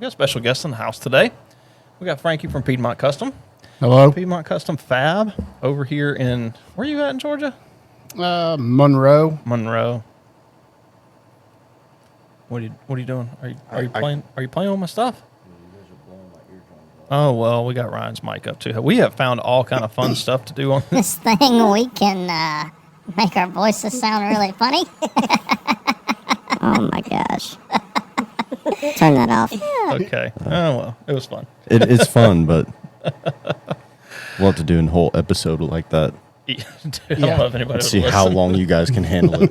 We got a special guest in the house today. We got Frankie from Piedmont Custom. Hello. Piedmont Custom Fab over here in, where are you at in Georgia? Monroe. Monroe. What are you doing? Are you playing with my stuff? Oh, well, we got Ryan's mic up too. We have found all kind of fun stuff to do on this thing. We can make our voices sound really funny. Oh my gosh. Turn that off. Yeah. Okay. Oh, well, it was fun. It's fun, but we'll have to do a whole episode like that. Dude, I don't know if anybody would See listen. how long you guys can handle it.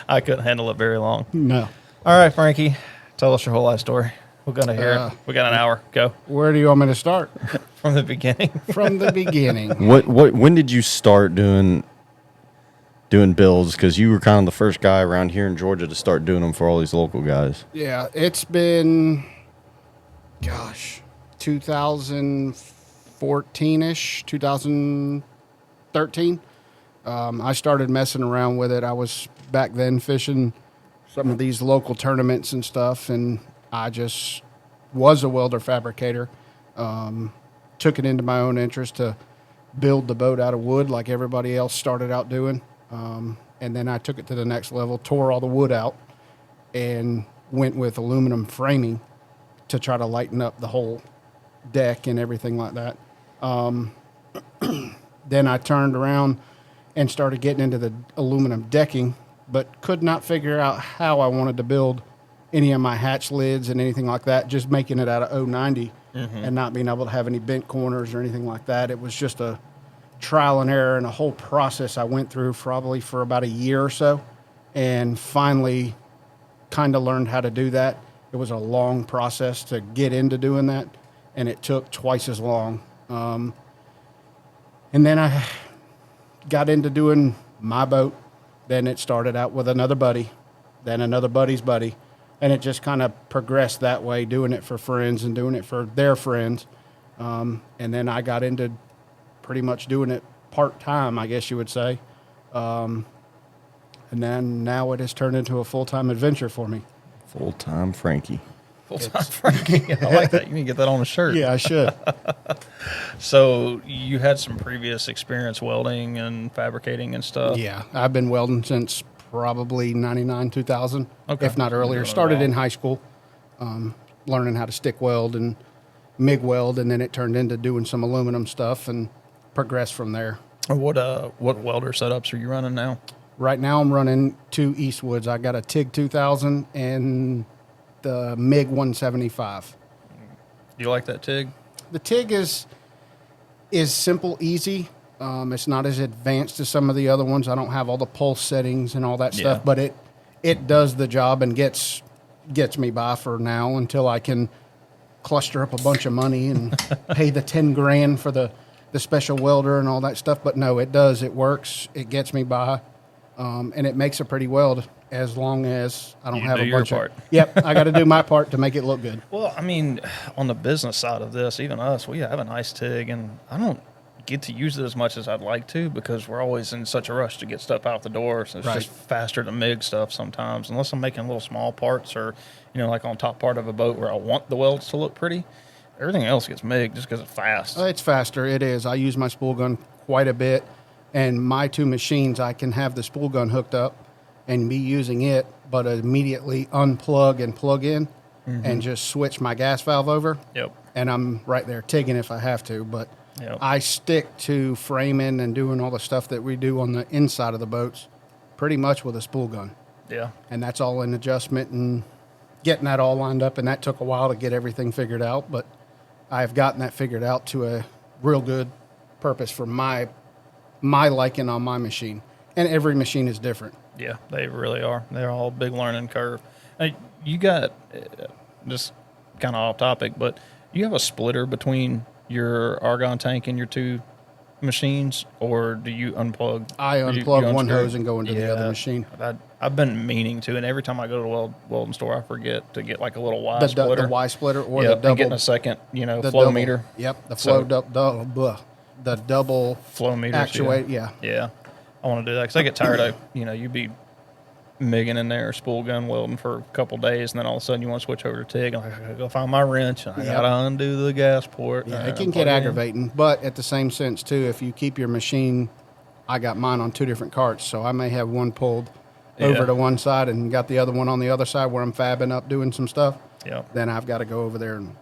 I couldn't handle it very long. No. All right, Frankie, tell us your whole life story. We're going to hear it. We got an hour. Go. Where do you want me to start? From the beginning. From the beginning. When did you start doing builds? Because you were kind of the first guy around here in Georgia to start doing them for all these local guys. Yeah, it's been, 2014-ish, 2013. I started messing around with it. I was back then fishing some of these local tournaments and stuff, and I just was a welder fabricator. Took it into my own interest to build the boat out of wood like everybody else started out doing. And then I took it to the next level, tore all the wood out, and went with aluminum framing to try to lighten up the whole deck and everything like that. Then I turned around and started getting into the aluminum decking, but could not figure out how I wanted to build any of my hatch lids and anything like that, just making it out of 090 and not being able to have any bent corners or anything like that. It was just a trial and error and a whole process I went through probably for about a year or so, and finally kind of learned how to do that. It was a long process to get into doing that, and it took twice as long. And then I got into doing my boat. Then it started out with another buddy, then another buddy's buddy, and it just kind of progressed that way, doing it for friends and doing it for their friends. And then I got into pretty much doing it part-time, I guess you would say. And then now it has turned into a full-time adventure for me. Full-time Frankie. Full-time Frankie. I like that. You need to get that on a shirt. Yeah, I should. So you had some previous experience welding and fabricating and stuff? Yeah, I've been welding since probably 99, 2000, if not earlier. Doing it Started all. in high school, learning how to stick weld and MIG weld, and then it turned into doing some aluminum stuff and progressed from there. What welder setups are you running now? Right now I'm running two Eastwoods. I got a TIG 2000 and the MIG 175. Do you like that TIG? The TIG is simple, easy. It's not as advanced as some of the other ones. I don't have all the pulse settings and all that stuff, Yeah. but it does the job and gets me by for now until I can cluster up a bunch of money and pay the 10 grand for the special welder and all that stuff. But no, it does. It works. It gets me by, and it makes a pretty weld as long as I don't You have do a your bunch part. of. Yep, I got to do my part to make it look good. Well, I mean, on the business side of this, even us, we have a nice TIG, and I don't get to use it as much as I'd like to because we're always in such a rush to get stuff out the door. So it's Right. just faster to MIG stuff sometimes, unless I'm making little small parts or, like on top part of a boat where I want the welds to look pretty. Everything else gets MIG just because it's fast. It's faster. It is. I use my spool gun quite a bit, and my two machines, I can have the spool gun hooked up and be using it, but immediately unplug and plug in and just switch my gas valve over. Yep. And I'm right there tigging if I have to, but Yep. I stick to framing and doing all the stuff that we do on the inside of the boats pretty much with a spool gun. Yeah. And that's all in adjustment and getting that all lined up, and that took a while to get everything figured out, but I've gotten that figured out to a real good purpose for my liking on my machine. And every machine is different. Yeah, they really are. They're all a big learning curve. Hey, you got, just kind of off topic, but you have a splitter between your argon tank and your two machines, or do you unplug? I unplug one hose and go into the other machine. I've been meaning to, and every time I go to the welding store, I forget to get like a little Y The splitter. Y splitter or Yep, the and double. getting a second, flow double, meter. Yep, the So- the double Flow meters. actuate. Yeah. Yeah. I want to do that because I get tired of, you'd be MIGing in there, spool gun welding for a couple days, and then all of a sudden you want to switch over to TIG. And I gotta go find my wrench. And I Yep. gotta undo the gas port. Yeah, and it can plug get in. aggravating, but at the same sense too, if you keep your machine, I got mine on 2 different carts, so I may have one pulled over Yeah. to one side and got the other one on the other side where I'm fabbing up doing some stuff. Yep. Then I've got to go over there and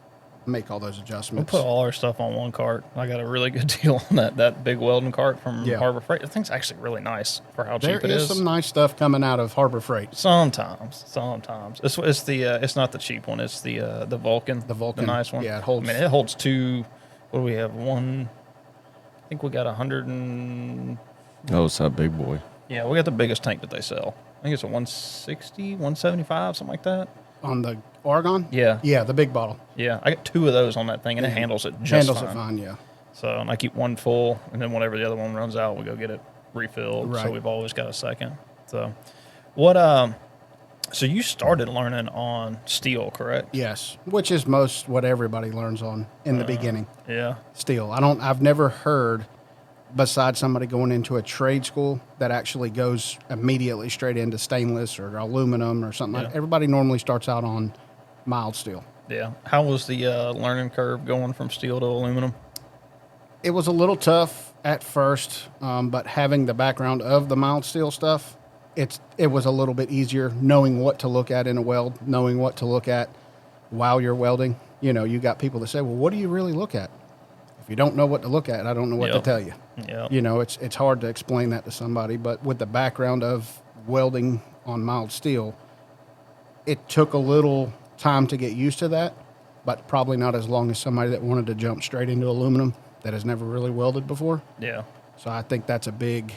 make all those We adjustments. put all our stuff on one cart. I got a really good deal on that big welding cart from Yeah. Harbor Freight. The thing's actually really nice for how There cheap it is is. some nice stuff coming out of Harbor Freight. Sometimes it's the it's not the cheap one. It's the Vulcan, The Vulcan. the nice one. Yeah, it holds- I mean, it holds 2. What do we have? One. I think we got 100 and Oh, it's that big boy. yeah, we got the biggest tank that they sell. I think it's a 160, 175, something like that. On the Argon? Yeah. Yeah, the big bottle. Yeah, I got 2 of those on that thing, and it handles it just Handles fine. it fine, yeah. So, and I keep one full, and then whenever the other one runs out, we go get it refilled. So Right. we've always got a second. So, what? So you started learning on steel, correct? Yes, which is most what everybody learns on in the beginning. Yeah. Steel. I've never heard, besides somebody going into a trade school, that actually goes immediately straight into stainless or aluminum or something like Yeah. that. Everybody normally starts out on mild steel. Yeah. How was the learning curve going from steel to aluminum? It was a little tough at first, but having the background of the mild steel stuff, it was a little bit easier knowing what to look at in a weld, knowing what to look at while you're welding. You know, you got people that say, well, what do you really look at? If you don't know what to look at, I don't know what to Yep. tell you. Yeah. You know, it's hard to explain that to somebody, but with the background of welding on mild steel, it took a little time to get used to that, but probably not as long as somebody that wanted to jump straight into aluminum that has never really welded before. Yeah. So I think that's a big,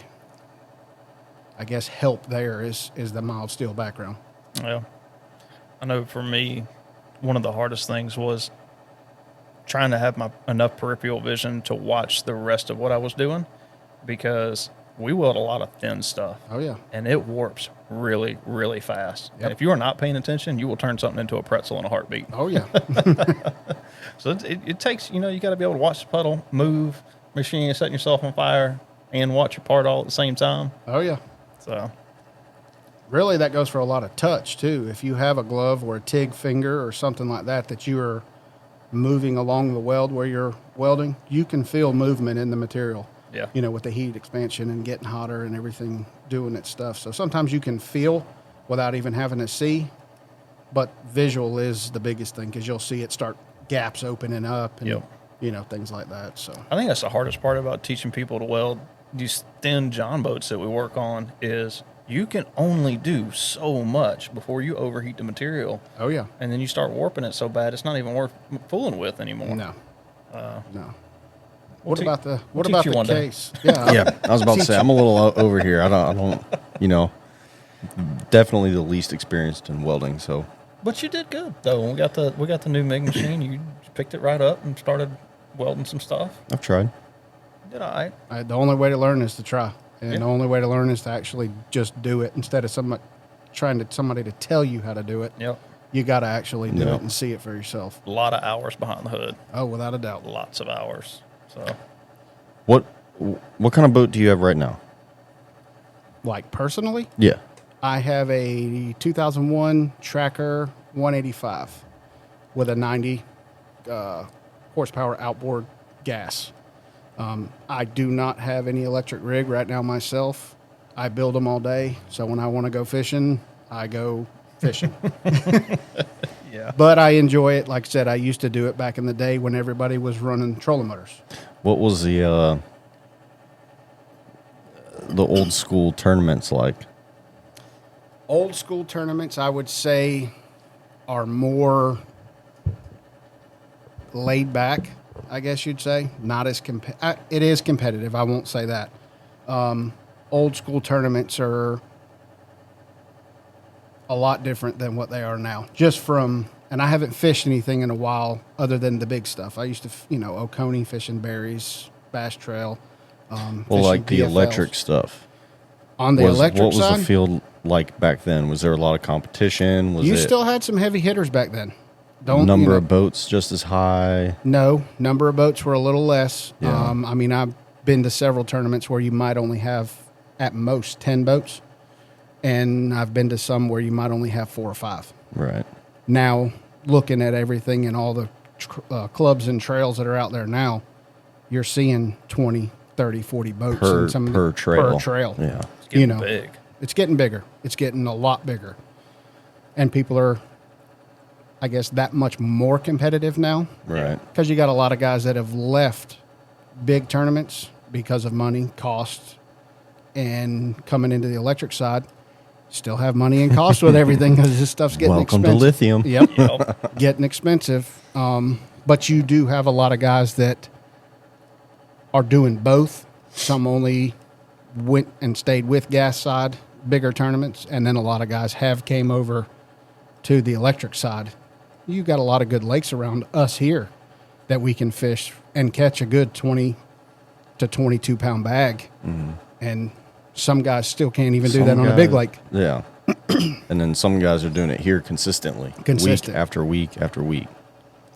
I guess, help there is the mild steel background. Yeah. I know for me, one of the hardest things was trying to have enough peripheral vision to watch the rest of what I was doing, because we weld a lot of thin stuff. Oh, yeah. And it warps really, really fast. Yep. And if you are not paying attention, you will turn something into a pretzel in a heartbeat. Oh, yeah. So it takes, you got to be able to watch the puddle, move, make sure you're setting yourself on fire, and watch your part all at the same time. Oh, yeah. So, Really, that goes for a lot of touch, too. If you have a glove or a TIG finger or something like that you are moving along the weld where you're welding, you can feel movement in the material. yeah. You know, with the heat expansion and getting hotter and everything doing its stuff. So sometimes you can feel without even having to see, but visual is the biggest thing because you'll see it start gaps opening up and, Yep. things like that. So, I think that's the hardest part about teaching people to weld these thin John boats that we work on is you can only do so much before you overheat the material. oh, yeah. And then you start warping it so bad it's not even worth fooling with anymore. No. No. We'll te- What we'll about teach you the one day. case? Yeah. Yeah, I was about to say I'm a little over here. I don't, definitely the least experienced in welding. So But you did good though. We got the new MIG machine. You picked it right up and started welding some stuff. I've tried. You did all right. The only way to learn is to try. And Yeah. the only way to learn is to actually just do it instead of somebody to tell you how to do it. Yep. You got to actually do Yeah. it and see it for yourself. A lot of hours behind the hood. Oh, without a doubt. Lots of hours. So What kind of boat do you have right now? Like personally, Yeah. I have a 2001 Tracker 185 with a 90 horsepower outboard gas. I do not have any electric rig right now myself. I build them all day, so when I want to go fishing, I go fishing. yeah. But I enjoy it. Like I said, I used to do it back in the day when everybody was running trolling motors. What was the old school tournaments like? Old school tournaments, I would say, are more laid back, I guess you'd say. Not as it is competitive. I won't say that. Old school tournaments are a lot different than what they are now. And I haven't fished anything in a while other than the big stuff. I used to, Oconee, fishing berries, Bass Trail. Well, fishing like the PFLs. electric stuff. On the electric what was side, the field like back then? Was there a lot of competition? Was you it still had some heavy hitters back then. number of boats just as high? No, number of boats were a little less. Yeah. I've been to several tournaments where you might only have at most 10 boats. and I've been to some where you might only have 4 or 5. Right. Now, looking at everything and all the clubs and trails that are out there now, you're seeing 20, 30, 40 boats Per- in some of per the, trail. Per trail. Yeah. It's getting You know, big. it's getting bigger. It's getting a lot bigger. And people are, I guess, that much more competitive now. Right. Because you got a lot of guys that have left big tournaments because of money, cost, and coming into the electric side, still have money and cost with everything because this stuff's getting Welcome expensive. to lithium. Yep, Yep. getting expensive. But you do have a lot of guys that are doing both. Some only went and stayed with gas side, bigger tournaments, and then a lot of guys have came over to the electric side. You got a lot of good lakes around us here that we can fish and catch a good 20 to 22 pound bag. And some guys still can't even do Some that on a big guys- lake. Yeah. And then some guys are doing it here consistently. Consistent. Week after week after week.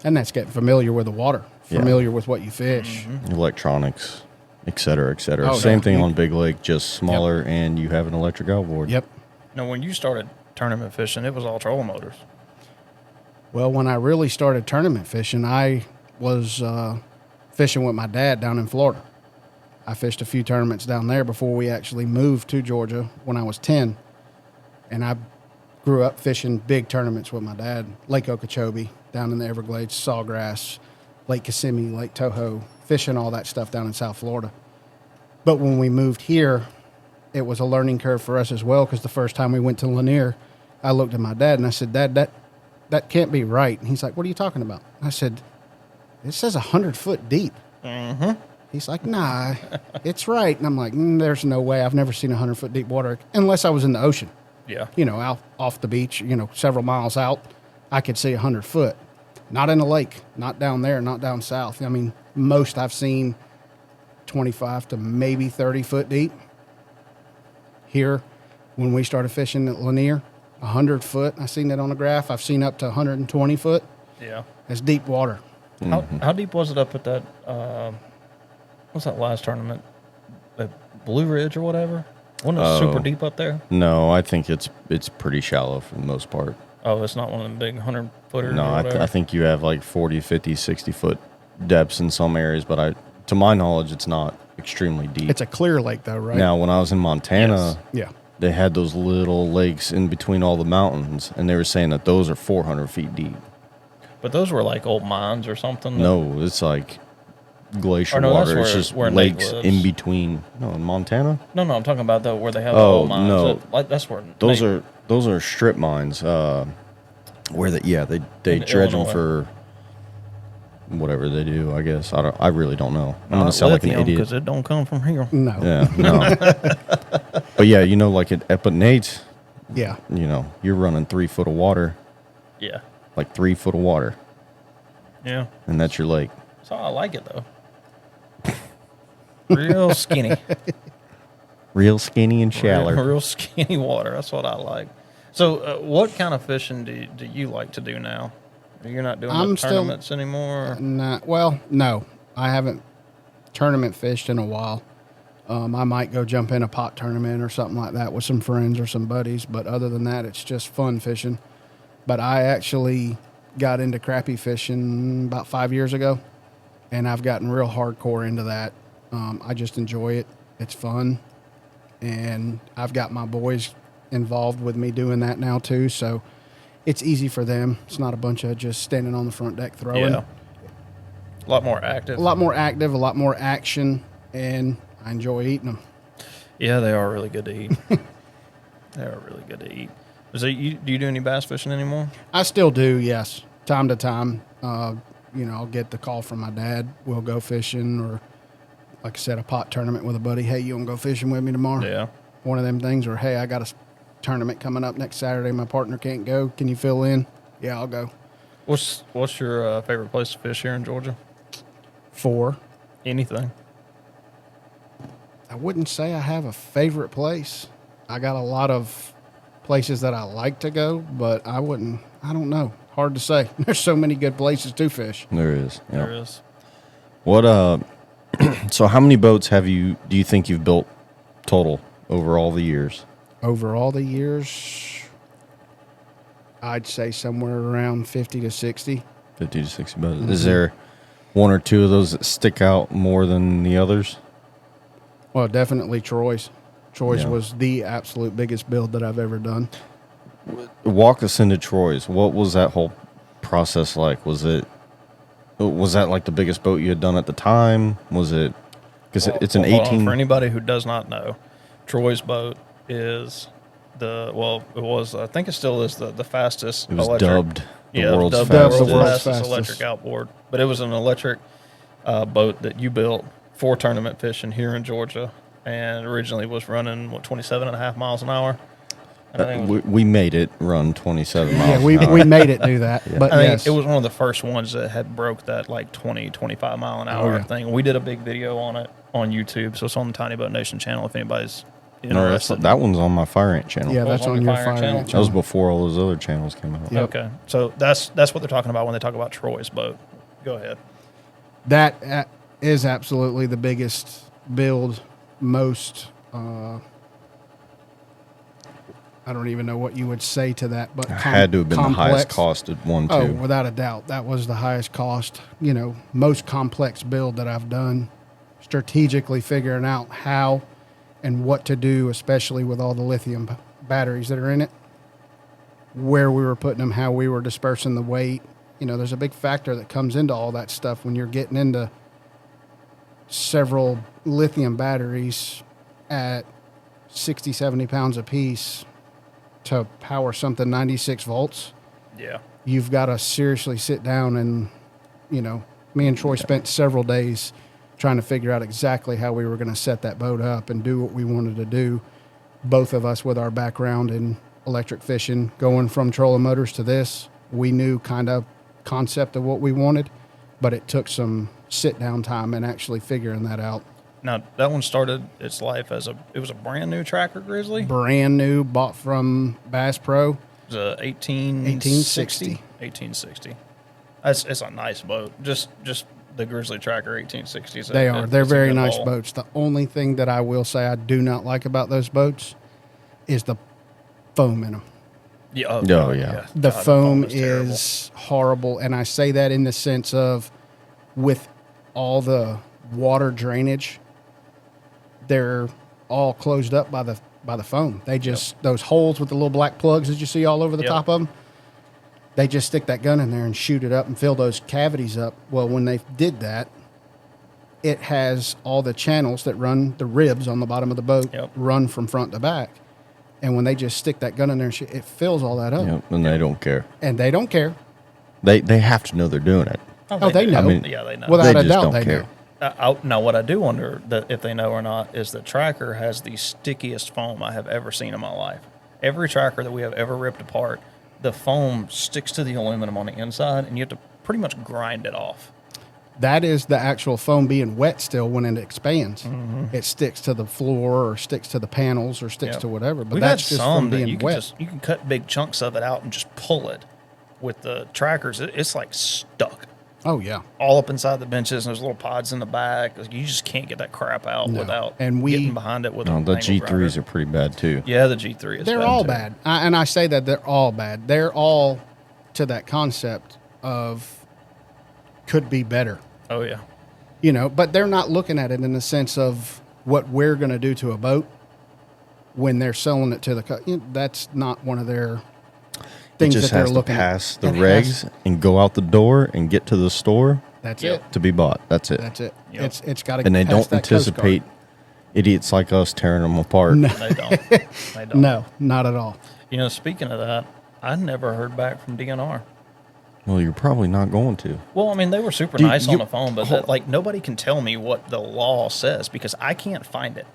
And that's getting familiar with the water, Yeah. familiar with what you fish. Electronics, et cetera, et cetera. Oh, Same yeah. thing on big lake, just smaller, and you have an electric outboard. Yep. Now, when you started tournament fishing, it was all trolling motors. Well, when I really started tournament fishing, I was fishing with my dad down in Florida. I fished a few tournaments down there before we actually moved to Georgia when I was 10. And I grew up fishing big tournaments with my dad. Lake Okeechobee, down in the Everglades, Sawgrass, Lake Kissimmee, Lake Toho, fishing all that stuff down in South Florida. But when we moved here, it was a learning curve for us as well because the first time we went to Lanier, I looked at my dad and I said, Dad, that can't be right. And he's like, what are you talking about? I said, it says 100 foot deep. Mm-hmm. He's like, nah, it's right. And I'm like, there's no way. I've never seen 100 foot deep water unless I was in the ocean, Yeah. you know, out off the beach, you know, several miles out. I could see 100 foot. Not in a lake, not down there, not down south. I mean, most I've seen 25 to maybe 30 foot deep. Here, when we started fishing at Lanier, 100 foot. I seen that on a graph. I've seen up to 120 foot. Yeah. That's deep water. How deep was it up at that, what's that last tournament? At Blue Ridge or whatever? Wasn't it super deep up there? No, I think it's pretty shallow for the most part. Oh, it's not one of them big 100-footers No, or whatever? I think you have like 40, 50, 60 foot depths in some areas, but to my knowledge, it's not extremely deep. It's a clear lake, though, right? Now, when I was in Montana, Yeah. they had those little lakes in between all the mountains, and they were saying that those are 400 feet deep. But those were like old mines or something? No, it's like glacier Or no, that's water. It's where- just where Nate lakes lives. in between. No, in Montana? No, I'm talking about where they have the Oh, old mines. no. That's where Those Nate- are strip mines. Where they In dredge them Illinois. for whatever they do. I guess I really don't know. I'm gonna sound like an idiot. because it don't come from here. No. Yeah, no. But yeah, you know, like at Nate's, Yeah. you know, you're running 3 foot of water, Yeah. like 3 foot of water, Yeah. and that's your lake. So I like it though. Real skinny. Real skinny and shallow. Real skinny water. That's what I like. So, what kind of fishing do you like to do now? You're not doing I'm the still- tournaments anymore? Well, no. I haven't tournament fished in a while. I might go jump in a pot tournament or something like that with some friends or some buddies. But other than that, it's just fun fishing. But I actually got into crappie fishing about 5 years ago, and I've gotten real hardcore into that. I just enjoy it. It's fun. And I've got my boys involved with me doing that now too. So it's easy for them. It's not a bunch of just standing on the front deck throwing. Yeah. A lot more active. A lot more active, a lot more action, and I enjoy eating them. Yeah, they are really good to eat. They are really good to eat. So, do you do any bass fishing anymore? I still do, yes, time to time. You know, I'll get the call from my dad. We'll go fishing, or like I said, a pot tournament with a buddy. Hey, you want to go fishing with me tomorrow? Yeah. One of them things. Or hey, I got a tournament coming up next Saturday. My partner can't go. Can you fill in? Yeah, I'll go. What's your favorite place to fish here in Georgia? 4. Anything? I wouldn't say I have a favorite place. I got a lot of places that I like to go, but I don't know. Hard to say. There's so many good places to fish. There is. Yeah. There is. What so how many boats do you think you've built total over all the years? over all the years, I'd say somewhere around 50 to 60. 50 to 60 boats. Is there one or two of those that stick out more than the others? Well, definitely Troy's. Troy's Yeah. was the absolute biggest build that I've ever done. Walk us into Troy's. What was that whole process like? Was that like the biggest boat you had done at the time? Was it, because it's an Well, hold on. 18. For anybody who does not know, Troy's boat is I think it still is the fastest. It was electric, dubbed the yeah, world's dubbed fastest. the world's fastest. electric outboard. But it was an electric boat that you built for tournament fishing here in Georgia, and originally was running 27.5 miles an hour. And I think We made it run 27 miles. Yeah, an we hour. made it do that. But I think yes, it was one of the first ones that had broke that like 25 mile an hour Oh, yeah. thing. We did a big video on it on YouTube, so it's on the Tiny Boat Nation channel if anybody's No, interested. that one's on my Fire Ant channel. yeah, was that's on on your your Fire Fire channel? Ant That was channel. before all those other channels came out. Yep. Okay, so that's what they're talking about when they talk about Troy's boat. Go ahead. That is absolutely the biggest build, most. I don't even know what you would say to that, but Had to have been the highest complex. costed one, too. Oh, without a doubt, that was the highest cost. Most complex build that I've done. Strategically figuring out how and what to do, especially with all the lithium batteries that are in it. Where we were putting them, how we were dispersing the weight. There's a big factor that comes into all that stuff when you're getting into several lithium batteries at 60, 70 pounds apiece to power something 96 volts. Yeah. You've got to seriously sit down and, me and Troy spent several days trying to figure out exactly how we were going to set that boat up and do what we wanted to do. Both of us with our background in electric fishing, going from trolling motors to this, we knew kind of concept of what we wanted, but it took some sit down time and actually figuring that out. Now that one started its life it was a brand new Tracker Grizzly. It Brand new, bought from Bass Pro. was a 1860. 1860. It's a nice boat. Just the Grizzly Tracker 1860s. They are. They're it's a very good nice haul. boats. The only thing that I will say I do not like about those boats is the foam in them. Yeah. Oh, yeah. The God, foam terrible. is horrible, and I say that in the sense of with all the water drainage, they're all closed up by the foam. They just those holes with the little black plugs that you see all over the Yep. top of them. They just stick that gun in there and shoot it up and fill those cavities up. Well, when they did that, it has all the channels that run the ribs on the bottom of the boat Yep. run from front to back. And when they just stick that gun in there, it fills all that up. Yep, and they don't care. And they don't care. They have to know they're doing it. Oh, they do. know. I mean, yeah, they know. Without They a just doubt, don't they care. know. Now, what I do wonder that if they know or not is that Tracker has the stickiest foam I have ever seen in my life. Every Tracker that we have ever ripped apart, the foam sticks to the aluminum on the inside, and you have to pretty much grind it off. That is the actual foam being wet still when it expands. Mm-hmm. It sticks to the floor or sticks to the panels or sticks Yep. to whatever. But We've that's had just some from that being you can wet. you can cut big chunks of it out and just pull it. With the Trackers, it's like stuck Oh, yeah. all up inside the benches, and there's little pods in the back. You just can't get that crap out No. without And getting behind it with No, an the angle G3s grinder. are pretty bad, too. Yeah, the G3 is They're bad all too. bad. And I say that they're all bad. They're all to that concept of could be better. Oh yeah. But they're not looking at it in the sense of what we're going to do to a boat when they're selling it to the that's not one of their It things just that they're has to looking pass at. the It regs has- and go out the door and get to the store That's Yep. it. to be bought. That's it. That's it. Yep. It's got to And they don't anticipate idiots like us tearing them apart. No. They don't. They don't. No, not at all. Speaking of that, I never heard back from DNR. Well, you're probably not going to. Well, I mean, they were super Dude, nice on you- the phone, but nobody can tell me what the law says because I can't find it.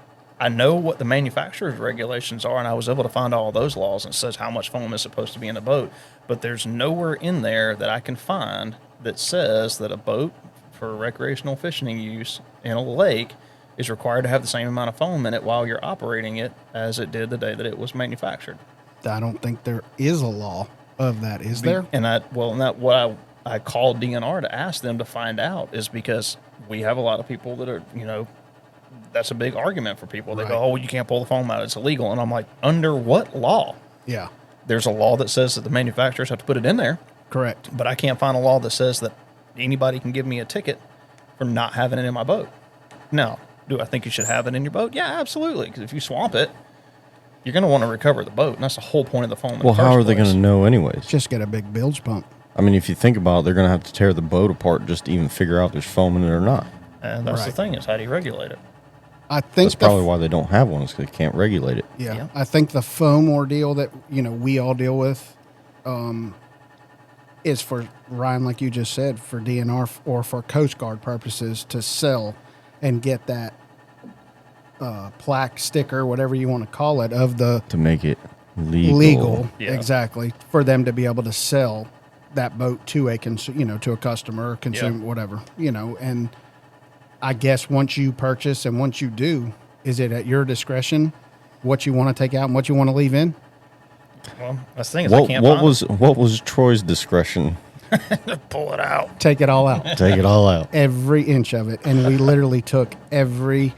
I know what the manufacturer's regulations are, and I was able to find all those laws and it says how much foam is supposed to be in a boat. But there's nowhere in there that I can find that says that a boat for recreational fishing use in a lake is required to have the same amount of foam in it while you're operating it as it did the day that it was manufactured. I don't think there is a law of that, is there? And what I called DNR to ask them to find out is because we have a lot of people that are, that's a big argument for people. They Right. go, "Oh, you can't pull the foam out; it's illegal." And I'm like, under what law? Yeah, There's a law that says that the manufacturers have to put it in there, correct. but I can't find a law that says that anybody can give me a ticket for not having it in my boat. Now, do I think you should have it in your boat? Yeah, absolutely. Because if you swamp it, you're going to want to recover the boat, and that's the whole point of the foam. Well, how are they going to know anyways? Just get a big bilge pump. I mean, if you think about it, they're going to have to tear the boat apart just to even figure out there's foam in it or not. And that's the Right. thing is, how do you regulate it? I think That's probably why they don't have one, is because they can't regulate it. Yeah. Yeah. I think the foam ordeal that we all deal with is for Ryan, like you just said, for DNR or for Coast Guard purposes to sell and get that plaque, sticker, whatever you want to call it, of the To make it legal. legal, Yeah. exactly, for them to be able to sell that boat to a to a customer, consumer, whatever, and I guess once you purchase and once you do, is it at your discretion what you want to take out and what you want to leave in? Well, that's the thing is, I can't find What was Troy's discretion? it. Pull it out. Take it all out. Take it all out. Every inch of it. And we literally took every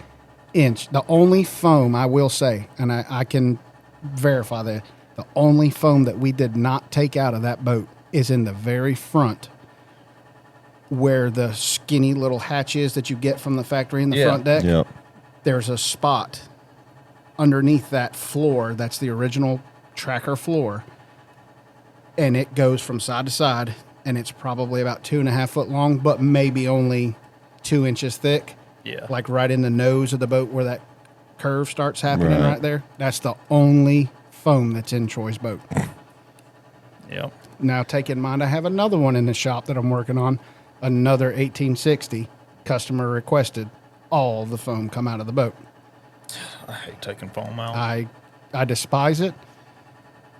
inch. The only foam, I will say, and I can verify that, the only foam that we did not take out of that boat is in the very front where the skinny little hatch is that you get from the factory in the Yeah. front deck. Yep. There's a spot underneath that floor. That's the original tracker floor. And it goes from side to side, and it's probably about 2.5 foot long, but maybe only 2 inches thick. Yeah. Like right in the nose of the boat where that curve starts happening Right. right there. That's the only foam that's in Troy's boat. Yep. Now, take in mind, I have another one in the shop that I'm working on, another 1860. Customer requested all the foam come out of the boat. I hate taking foam out. I despise it,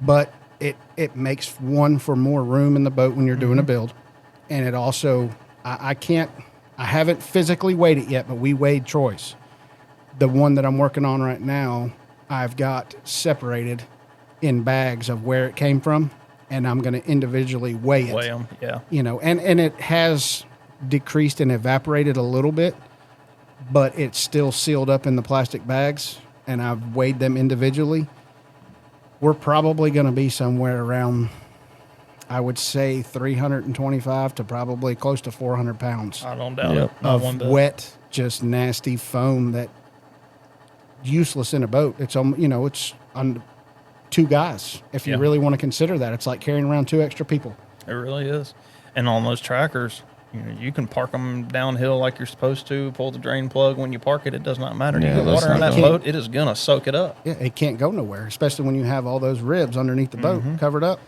but it makes one for more room in the boat when you're doing a build, and it also I haven't physically weighed it yet, but we weighed Troy's. The one that I'm working on right now, I've got separated in bags of where it came from, and I'm going to individually weigh it. Weigh 'em, yeah. And it has decreased and evaporated a little bit, but it's still sealed up in the plastic bags, and I've weighed them individually. We're probably going to be somewhere around, I would say, 325 to probably close to 400 pounds I don't doubt Yep. it. Not one of bit. wet, just nasty foam that useless in a boat. It's it's on 2 guys. If you Yeah. really want to consider that, it's like carrying around 2 extra people. It really is. And on those trackers, you can park them downhill like you're supposed to, pull the drain plug when you park it. It does not matter. Yeah, You get that's water in not that good. boat, it is going to soak it up. Yeah, it can't go nowhere, especially when you have all those ribs underneath the boat covered up.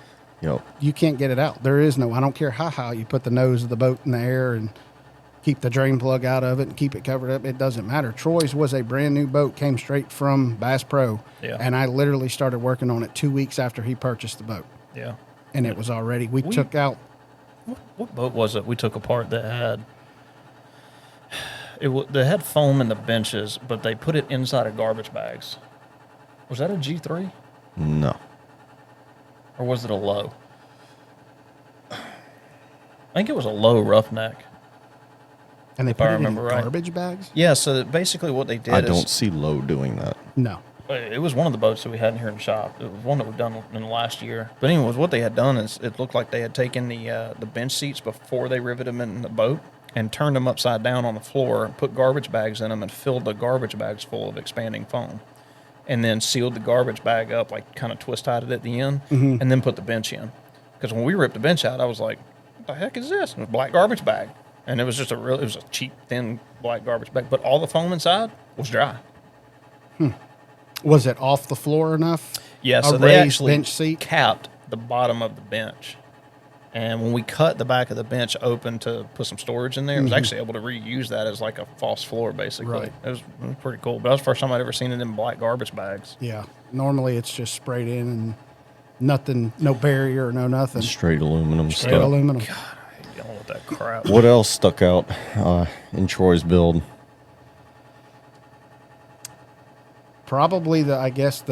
Yep. You can't get it out. There is no, I don't care how high you put the nose of the boat in the air and keep the drain plug out of it and keep it covered up. It doesn't matter. Troy's was a brand new boat, came straight from Bass Pro. Yeah. And I literally started working on it 2 weeks after he purchased the boat. Yeah. And it was already, we took out, What boat was it we took apart that had they had foam in the benches, but they put it inside of garbage bags? Was that a G3 No. or was it a low? I think it was a low roughneck. and they If put I it in remember right. garbage bags? Yeah, so basically what they did I is don't see Lowe doing that. No. it was one of the boats that we had in here in the shop. It was one that we've done in the last year. But anyways, what they had done is it looked like they had taken the bench seats before they riveted them in the boat and turned them upside down on the floor, put garbage bags in them, and filled the garbage bags full of expanding foam. And then sealed the garbage bag up, like kind of twist tied it at the end, and then put the bench in. Because when we ripped the bench out, I was like, what the heck is this? It was a black garbage bag. And it was just it was a cheap, thin black garbage bag. But all the foam inside was dry. Was it off the floor enough? Yeah, A so they raised actually bench seat? capped the bottom of the bench. And when we cut the back of the bench open to put some storage in there, it was actually able to reuse that as like a false floor, basically. Right. It was pretty cool. But that was the first time I'd ever seen it in black garbage bags. Yeah. Normally it's just sprayed in and nothing, no barrier, no nothing. Straight aluminum Straight stuff. aluminum. I hate dealing with that crap. What else stuck out in Troy's build? Probably there's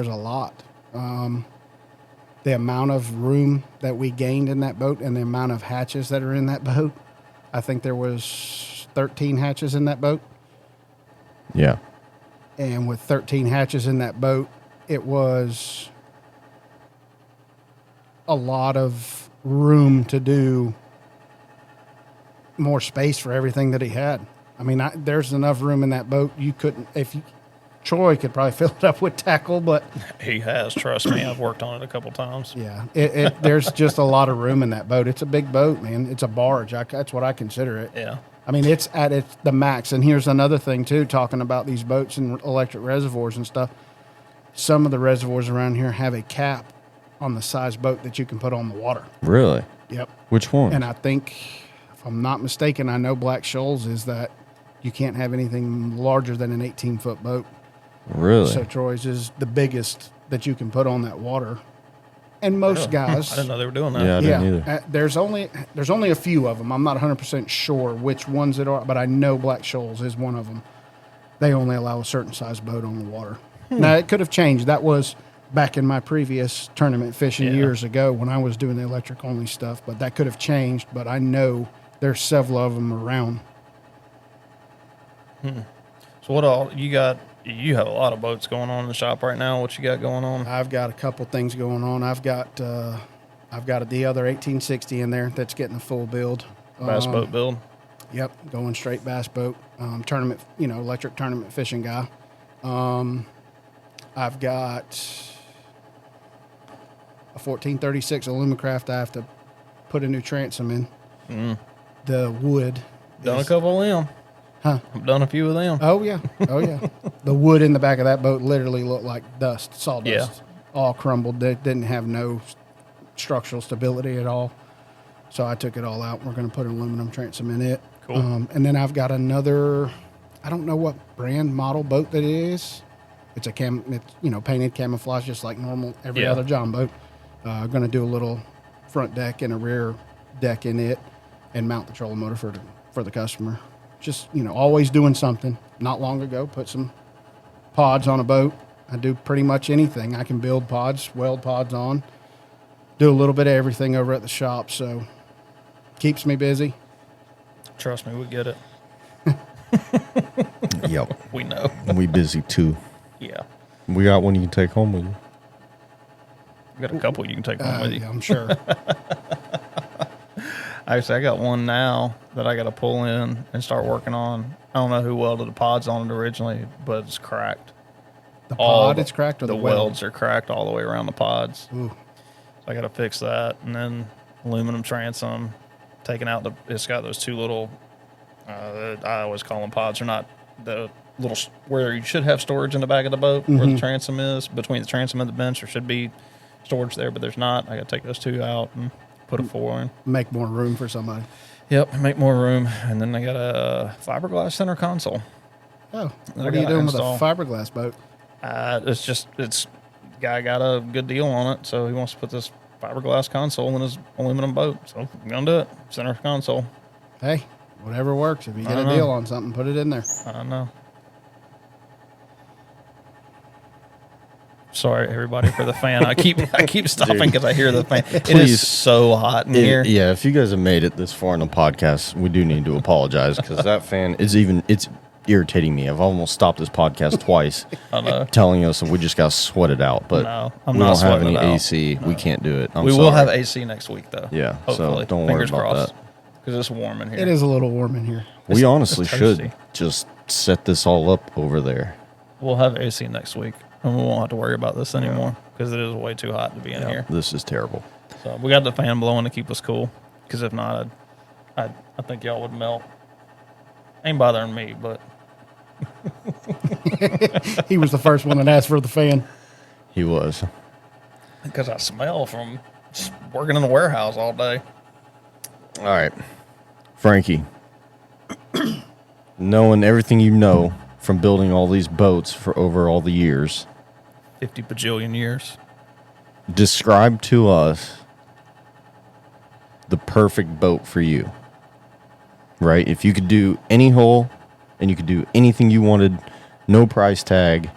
a lot. The amount of room that we gained in that boat and the amount of hatches that are in that boat I think there was 13 hatches in that boat. Yeah. And with 13 hatches in that boat, it was a lot of room to do more space for everything that he had. I mean, there's enough room in that boat. You couldn't, Troy could probably fill it up with tackle, but He has, trust me. I've worked on it a couple times. yeah, there's just a lot of room in that boat. It's a big boat, man. It's a barge. That's what I consider it. Yeah. I mean, it's at the max. And here's another thing, too, talking about these boats and electric reservoirs and stuff. Some of the reservoirs around here have a cap on the size boat that you can put on the water. Really? Yep. Which one? And I think, if I'm not mistaken, I know Black Shoals is that you can't have anything larger than an 18-foot boat. Really? So Troy's is the biggest that you can put on that water. And most I guys, didn't know they were doing that. Yeah, I didn't either. there's only a few of them. I'm not 100% sure which ones it are, but I know Black Shoals is one of them. They only allow a certain size boat on the water. Now, it could have changed. That was back in my previous tournament fishing years ago when I was doing the electric only stuff, but that could have changed. But I know there's several of them around. So what all you got? You have a lot of boats going on in the shop right now. What you got going on? I've got a couple things going on. I've got the other 1860 in there that's getting a full build. Bass boat build. Yep, going straight bass boat. Tournament, electric tournament fishing guy. I've got a 1436 Alumacraft I have to put a new transom in. The wood. Done a couple of them. Huh? I've done a few of them. Oh, yeah. Oh, yeah. The wood in the back of that boat literally looked like dust, sawdust. All crumbled. It didn't have no structural stability at all. So I took it all out. We're going to put an aluminum transom in it. Cool. And then I've got another, I don't know what brand model boat that is. It's a painted camouflage just like normal every other John boat. Going to do a little front deck and a rear deck in it and mount the trolling motor for the customer. Just, always doing something. Not long ago, put some pods on a boat. I do pretty much anything. I can build pods, weld pods on, do a little bit of everything over at the shop. So keeps me busy. Trust me, we get it. Yep. We know. We busy too. Yeah. We got one you can take home with you. We got a couple you can take home with you. Yeah, I'm sure. Actually, I got one now that I got to pull in and start working on. I don't know who welded the pods on it originally, but it's cracked. The pod is cracked or the weld? welds are cracked all the way around the pods. Ooh. So I got to fix that. And then aluminum transom, taking out it's got those two little, I always call them pods. They're not the little, where you should have storage in the back of the boat where the transom is. Between the transom and the bench, there should be storage there, but there's not. I got to take those two out and put a 4 in. Make more room for somebody. Yep, make more room. And then I got a fiberglass center console. Oh, I what are you gotta doing install. with a fiberglass boat? Guy got a good deal on it, so he wants to put this fiberglass console in his aluminum boat. So I'm going to do it. Center console. Hey, whatever works. If you get I a know. deal on something, put it in there. I don't know. Sorry, everybody, for the fan. I keep stopping because I hear the fan. It Please. is so hot in here. Yeah, if you guys have made it this far in the podcast, we do need to apologize because that fan it's irritating me. I've almost stopped this podcast twice, I know. telling us that we just got sweated out. But No, I'm we not don't have sweating any it out. AC. We can't do it. We will have AC next week, though. Yeah, so Hopefully. don't worry Fingers about crossed. that. Because it's warm in here. It is a little warm in here. We honestly it's should toasty. just set this all up over there. We'll have AC next week, and we won't have to worry about this anymore because it is way too hot to be in here. This is terrible. So we got the fan blowing to keep us cool. Because if not, I think y'all would melt. Ain't bothering me, but He was the first one that asked for the fan. He was. because I smell from just working in the warehouse all day. All right, Frankie. Knowing everything you know from building all these boats for over all the years, 50 bajillion years. describe to us the perfect boat for you. Right? If you could do any hole and you could do anything you wanted, no price tag,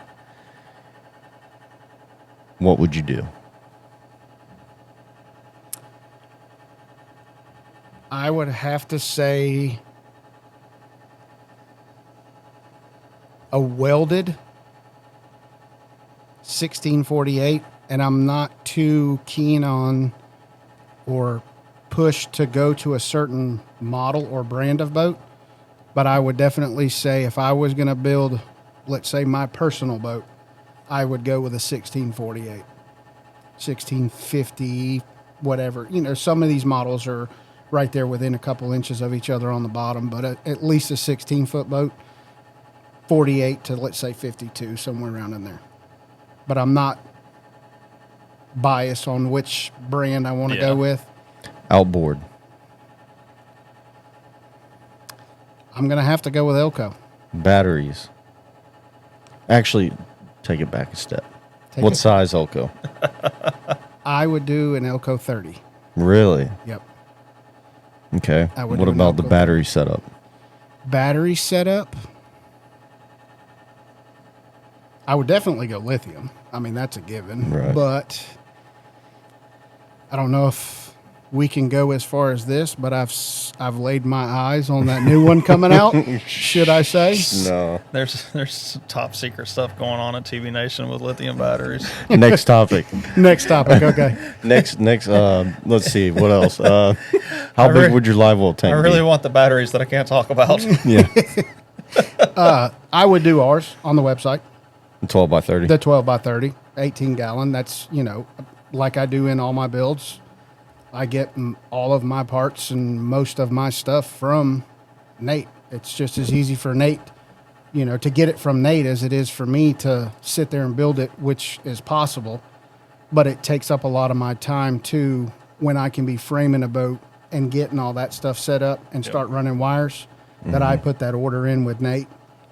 what would you do? I would have to say a welded 1648, and I'm not too keen on or pushed to go to a certain model or brand of boat, but I would definitely say if I was going to build, let's say, my personal boat, I would go with a 1648, 1650, whatever. You know, some of these models are right there within a couple inches of each other on the bottom, but at least a 16-foot boat, 48 to, let's say, 52, somewhere around in there. But I'm not biased on which brand I want to go with. Outboard. I'm going to have to go with Elco. Batteries. Actually, take it back a step. What size Elco? I would do an Elco 30. Really? Yep. Okay. I would What do an about the Elco battery setup? Battery setup, I would definitely go lithium. I mean, that's a given. Right. But I don't know if we can go as far as this, but I've laid my eyes on that new one coming out. Should I say? No. There's some top secret stuff going on at TBNation with lithium batteries. Next topic. Next topic. Okay. Next. Let's see. What else? How big would your live well tank I be? really want the batteries that I can't talk about. Yeah. I would do ours on the website. 12 by 30. The 12 by 30, 18 gallon. That's, you know, like I do in all my builds. I get all of my parts and most of my stuff from Nate. It's just as easy for Nate, you know, to get it from Nate as it is for me to sit there and build it, which is possible. But it takes up a lot of my time too when I can be framing a boat and getting all that stuff set up and start running wires, that I put that order in with Nate,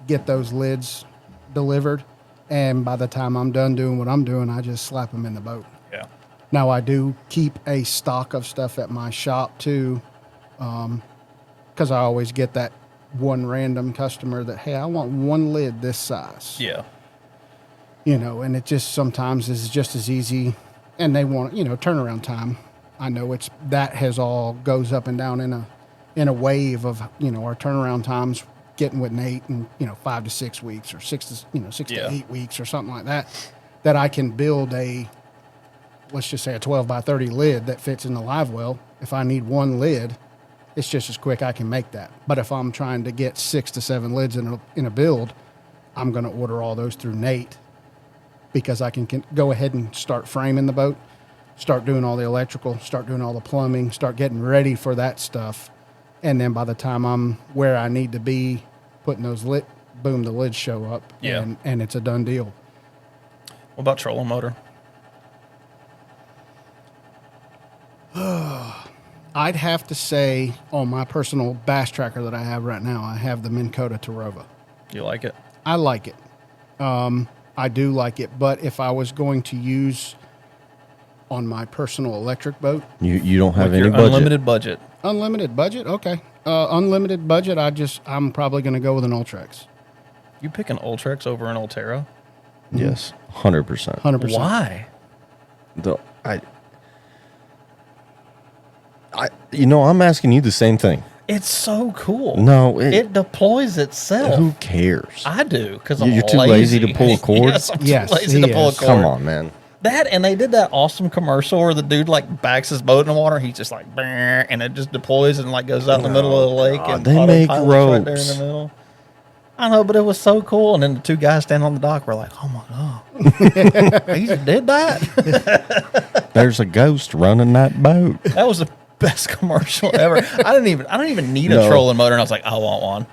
get those lids delivered. And by the time I'm done doing what I'm doing, I just slap them in the boat. Yeah. Now, I do keep a stock of stuff at my shop, too, because I always get that one random customer that, hey, I want one lid this size. Yeah. You know, and it just sometimes is just as easy, and they want, you know, turnaround time. I know that has all goes up and down in a wave of, you know, our turnaround times getting with Nate and, you know, 5 to 6 weeks or 6 to 8 weeks or something like that I can build let's just say a 12 by 30 lid that fits in the live well. If I need one lid, it's just as quick I can make that. But if I'm trying to get 6 to 7 lids in a build, I'm going to order all those through Nate, because I can go ahead and start framing the boat, start doing all the electrical, start doing all the plumbing, start getting ready for that stuff. And then by the time I'm where I need to be, putting those boom, the lids show up. Yeah. And it's a done deal. What about trolling motor? I'd have to say on my personal bass tracker that I have right now, I have the Minn Kota Tarova. You like it? I like it. I do like it. But if I was going to use on my personal electric boat, You don't have With any your budget. unlimited budget. unlimited budget, okay. Unlimited budget, I'm probably going to go with an Ultrex. You pick an Ultrex over an Ultera? Yes, 100%. 100%. Why? I'm asking you the same thing. It's so cool. No, it deploys itself. Who cares? I do, because I'm You're too lazy to pull a cord? Yes, I'm Yes, too lazy he to pull a is. cord. Come on, man. That, and they did that awesome commercial where the dude like backs his boat in the water. He's just like, "Brr," and it just deploys and like goes out in the middle of the lake. And they make autopilot's right there in ropes. the middle. I know, but it was so cool. And then the two guys standing on the dock were like, "Oh my god, he just did that!" There's a ghost running that boat. That was the best commercial ever. I don't even need a No. trolling motor, and I was like, I want one.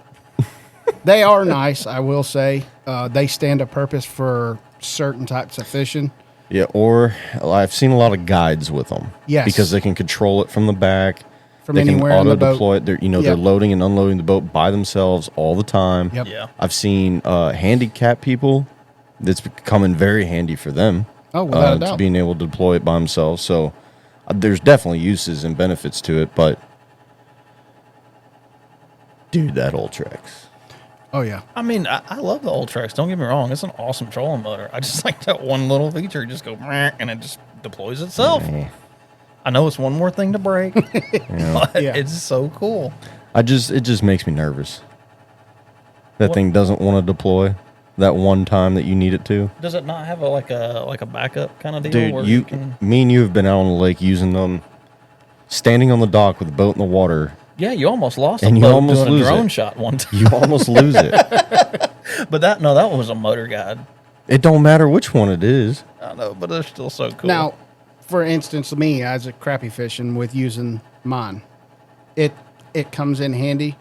They are nice, I will say. They stand a purpose for certain types of fishing. Yeah, or I've seen a lot of guides with them. Yes. Because they can control it from the back. From they can anywhere in the boat. auto-deploy it. They're, they're Yep. loading and unloading the boat by themselves all the time. Yep. Yeah. I've seen handicapped people. That's becoming very handy for them. Oh, without a to doubt. being able to deploy it by themselves. So there's definitely uses and benefits to it, but dude, that Ultrex. Oh, yeah. I mean, I love the Ultrex. Don't get me wrong; it's an awesome trolling motor. I just like that one little feature. You just go "Meh," and it just deploys itself. Eh. I know it's one more thing to break, but Yeah. it's so cool. it just makes me nervous. That What- thing doesn't want to deploy that one time that you need it to. Does it not have like a backup kind of deal? Dude, where me and you have been out on the lake using them, standing on the dock with the boat in the water. yeah, you almost lost a And you boat almost doing a lose drone it. shot one time. You almost lose it. But that one was a motor guide. It don't matter which one it is. I know, but they're still so cool. Now, for instance, me as a crappie fishing with using mine, it comes in handy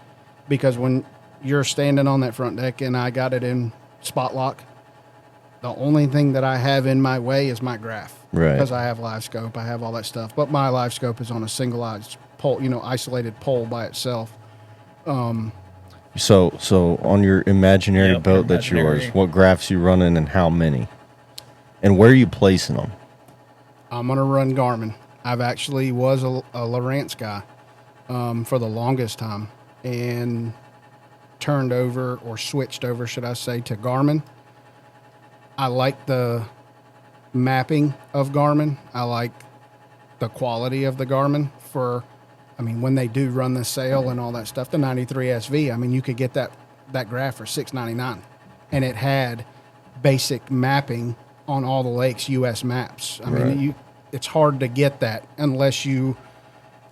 because when you're standing on that front deck and I got it in spot lock, the only thing that I have in my way is my graph. Right. Because I have live scope, I have all that stuff. But my live scope is on a single pole, isolated pole by itself. So on your imaginary Yep, boat your that's yours, imaginary. what graphs you running and how many? And where are you placing them? I'm gonna run Garmin. I've actually was a Lowrance guy for the longest time, and turned over or switched over, should I say, to Garmin. I like the mapping of Garmin. I like the quality of the Garmin when they do run the sale and all that stuff. The 93 SV. I mean, you could get that graph for $6.99, and it had basic mapping on all the lakes, U.S. maps. I Right. mean, it's hard to get that unless you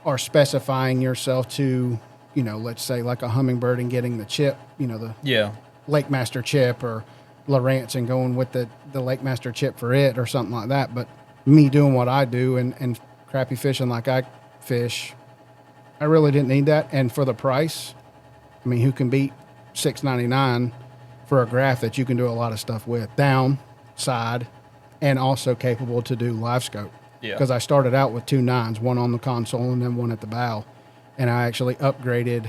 are specifying yourself to, let's say like a Hummingbird and getting the chip, the yeah, Lake Master chip, or Lowrance and going with the Lake Master chip for it or something like that. But me doing what I do and crappie fishing like I fish, I really didn't need that. And for the price, I mean, who can beat $6.99 for a graph that you can do a lot of stuff with, down, side, and also capable to do live scope? Yeah. Because I started out with 2 9s, one on the console and then one at the bow. And I actually upgraded,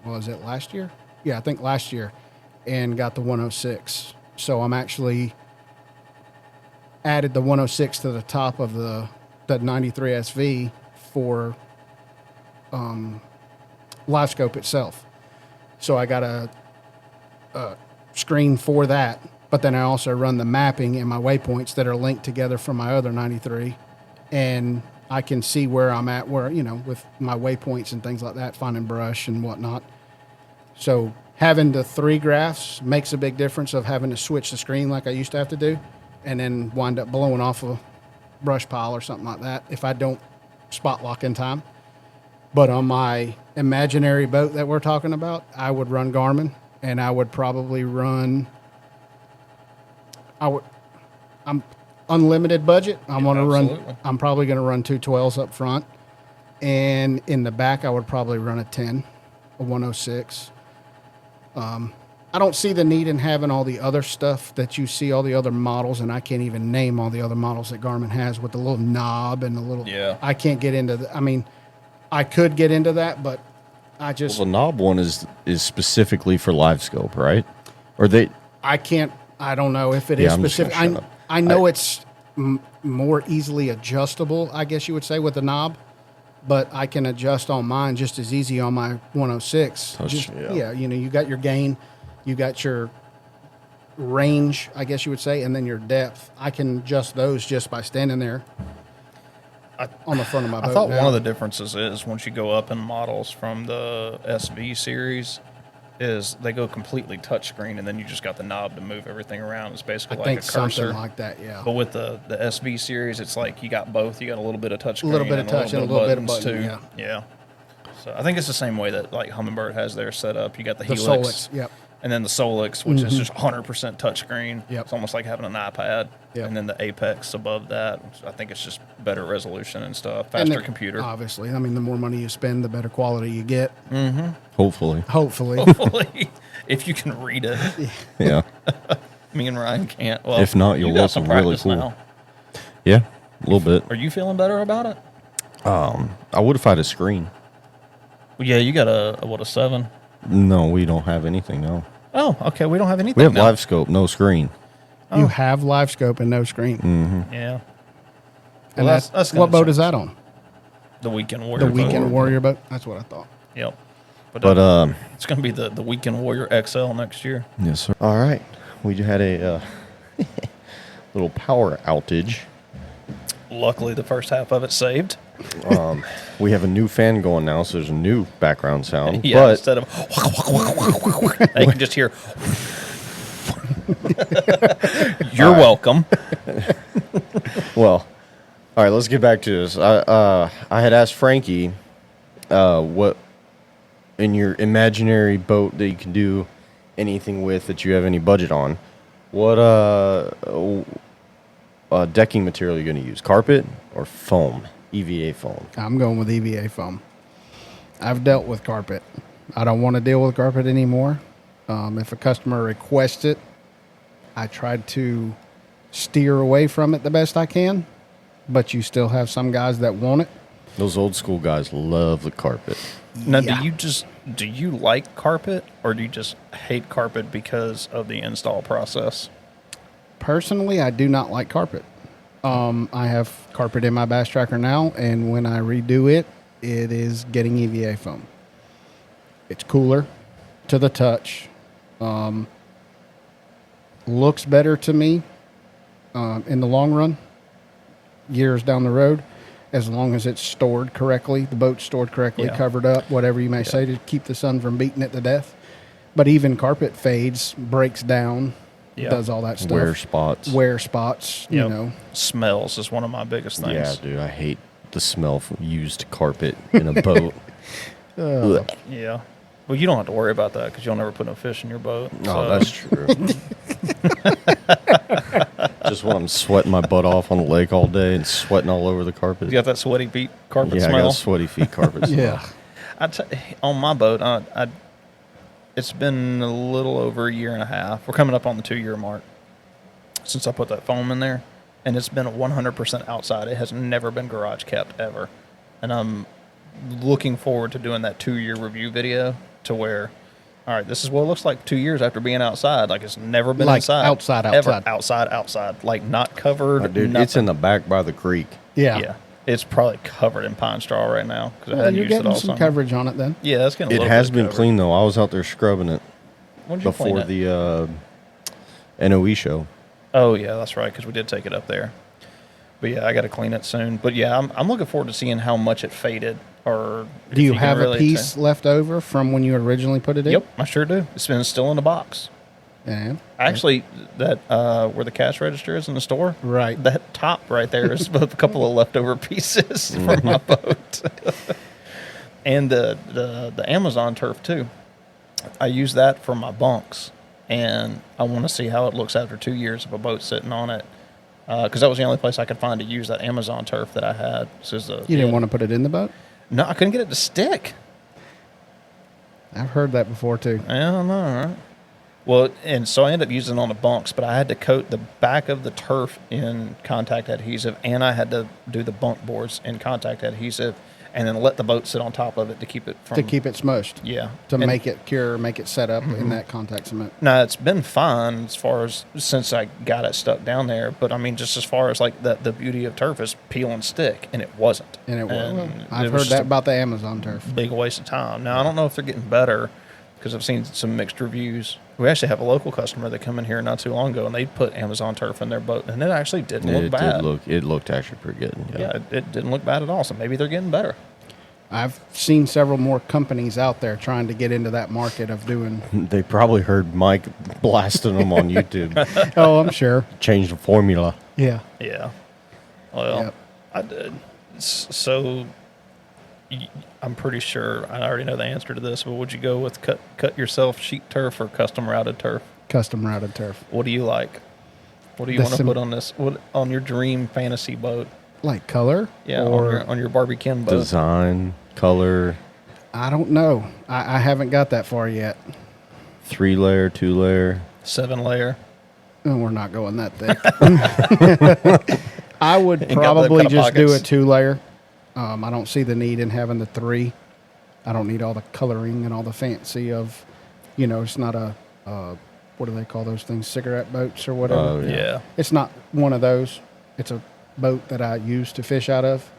was it last year? Yeah, I think last year, and got the 106. So I'm actually added the 106 to the top of the 93 SV for live scope itself. So I got a screen for that, but then I also run the mapping and my waypoints that are linked together from my other 93, and I can see where I'm at, with my waypoints and things like that, finding brush and whatnot. So having the 3 graphs makes a big difference of having to switch the screen like I used to have to do, and then wind up blowing off a brush pile or something like that if I don't spot lock in time. But on my imaginary boat that we're talking about, I would run Garmin, and I would probably run. I'm unlimited budget. I'm gonna absolutely. run. I'm probably gonna run 2 12s up front, and in the back I would probably run a 10, a 106. I don't see the need in having all the other stuff that you see, all the other models, and I can't even name all the other models that Garmin has with the little knob and the little. Yeah. I can't get into. I mean, I could get into that, but I just Well, the knob one is specifically for live scope, right? Or they? I can't. I don't know if it Yeah, is I'm just gonna specific. shut up. I know it's more easily adjustable, I guess you would say, with the knob, but I can adjust on mine just as easy on my 106. Touch, yeah. You got your gain, you got your range, I guess you would say, and then your depth. I can adjust those just by standing there on the front of my boat. I thought now. one of the differences is once you go up in models from the SV series, is they go completely touchscreen, and then you just got the knob to move everything around. It's I basically like think a cursor. something like that, yeah. But with the SV series, it's like you got both. You got a little bit of touchscreen, A little bit of touch and a little bit of buttons, button, too. Yeah. So I think it's the same way that like Humminbird has their setup. You got the The Helix, Solix, yep. and then the Solix, which is just 100% touchscreen. Yep. It's almost like having an iPad. Yep. And then the Apex above that. Which I think it's just better resolution and stuff, And faster computer. Obviously, I mean, the more money you spend, the better quality you get. Hopefully, Hopefully. Hopefully, if you can read it. yeah, Me and Ryan can't. Well, If not, you'll you got look some really practice cool. now. yeah, a little bit. Are you feeling better about it? I would if I had a screen. Well, yeah, you got a 7. No, we don't have anything. No, Oh, okay. We don't have anything. we have now. live scope, no screen. You have live scope and no screen. Yeah. And Well, that's that's what kinda boat is that on? The Weekend Warrior. The Weekend boat. Warrior boat? That's what I thought. Yep. But it's going to be the Weekend Warrior XL next year. yes, sir. All right, we had a little power outage. Luckily, the first half of it saved. We have a new fan going now, so there's a new background sound. Yeah, but instead of I can just hear. You're welcome. well, all right, let's get back to this. I had asked Frankie, what in your imaginary boat that you can do anything with that you have any budget on, what decking material are you going to use? Carpet or foam? EVA foam. I'm going with EVA foam. I've dealt with carpet. I don't want to deal with carpet anymore. If a customer requests it, I tried to steer away from it the best I can, but you still have some guys that want it. Those old school guys love the carpet. Now, Yeah. do you like carpet, or do you just hate carpet because of the install process? Personally, I do not like carpet. I have carpet in my bass tracker now, and when I redo it, it is getting EVA foam. It's cooler to the touch. Looks better to me in the long run, years down the road, as long as it's stored correctly, the boat's stored correctly, Yeah. covered up, whatever you may say, to keep the sun from beating it to death. But even carpet fades, breaks down, Yeah. does all that stuff. Wear spots. Wear spots, Yep. you know. Smells is one of my biggest things. Yeah, dude, I hate the smell from used carpet in a boat. Ugh. Yeah. Well, you don't have to worry about that because you'll never put no fish in your boat. Oh, so- that's true. Just when I'm sweating my butt off on the lake all day and sweating all over the carpet. You got that sweaty feet carpet Yeah, I smell? got sweaty feet carpet smell. On my boat, it's been a little over a year and a half. We're coming up on the 2-year mark since I put that foam in there, and it's been 100% outside. It has never been garage kept ever, and I'm looking forward to doing that 2-year review video to where, all right, this is what it looks like 2 years after being outside. Like it's never been Like inside, outside, ever. outside. outside, like not covered. Oh, dude, nothing. it's in the back by the creek. Yeah, it's probably covered in pine straw right now because I Well, hadn't you're used it getting all some summer. coverage on it then. Yeah, it's getting. A It little has bit been covered. clean, though. I was out there scrubbing it When did you clean before it? the NOE show. Oh yeah, that's right, because we did take it up there. But yeah, I got to clean it soon. But yeah, I'm looking forward to seeing how much it faded. Or Do if you can have really a piece left over from when you originally put it in? Yep, I sure do. It's been still in the box. And Actually, that where the cash register is in the store, Right. that top right there is a couple of leftover pieces from my boat, and the Amazon turf too. I use that for my bunks, and I want to see how it looks after 2 years of a boat sitting on it, because that was the only place I could find to use that Amazon turf that I had. you didn't want to put it in the boat? No, I couldn't get it to stick. I've heard that before too. I don't know, right? Well, and so I ended up using it on the bunks, but I had to coat the back of the turf in contact adhesive, and I had to do the bunk boards in contact adhesive, and then let the boat sit on top of it to keep it from... To keep it smushed. Yeah. To And- make it cure, make it set up in that contact cement. Now, it's been fine as far as since I got it stuck down there, but I mean, just as far as like the beauty of turf is peel and stick, and it wasn't. And it was. it I've was heard just that a about the Amazon turf. big waste of time. Now, I don't know if they're getting better because I've seen some mixed reviews. We actually have a local customer that come in here not too long ago, and they put Amazon turf in their boat, and it actually didn't look bad. It looked actually pretty good. Yeah, it didn't look bad at all. So maybe they're getting better. I've seen several more companies out there trying to get into that market of doing. They probably heard Mike blasting them on YouTube. Oh, I'm sure. Change the formula. Yeah. Yeah. Well, Yep. I did. So I'm pretty sure I already know the answer to this, but would you go with cut yourself sheet turf or custom routed turf? Custom routed turf. What do you like? What do you The want to sim- put on this? What on your dream fantasy boat? Like color? Yeah, Or on your Barbie Kim boat. Design, color, I don't know. I haven't got that far yet. 3-layer, 2-layer. 7-layer. Oh, we're not going that thick. I would Ain't got that probably kind of just do a pockets. 2-layer. I don't see the need in having the 3. I don't need all the coloring and all the fancy of, it's not a, what do they call those things? Cigarette boats or whatever. Oh, Yeah. It's not one of those. It's a boat that I use to fish out of.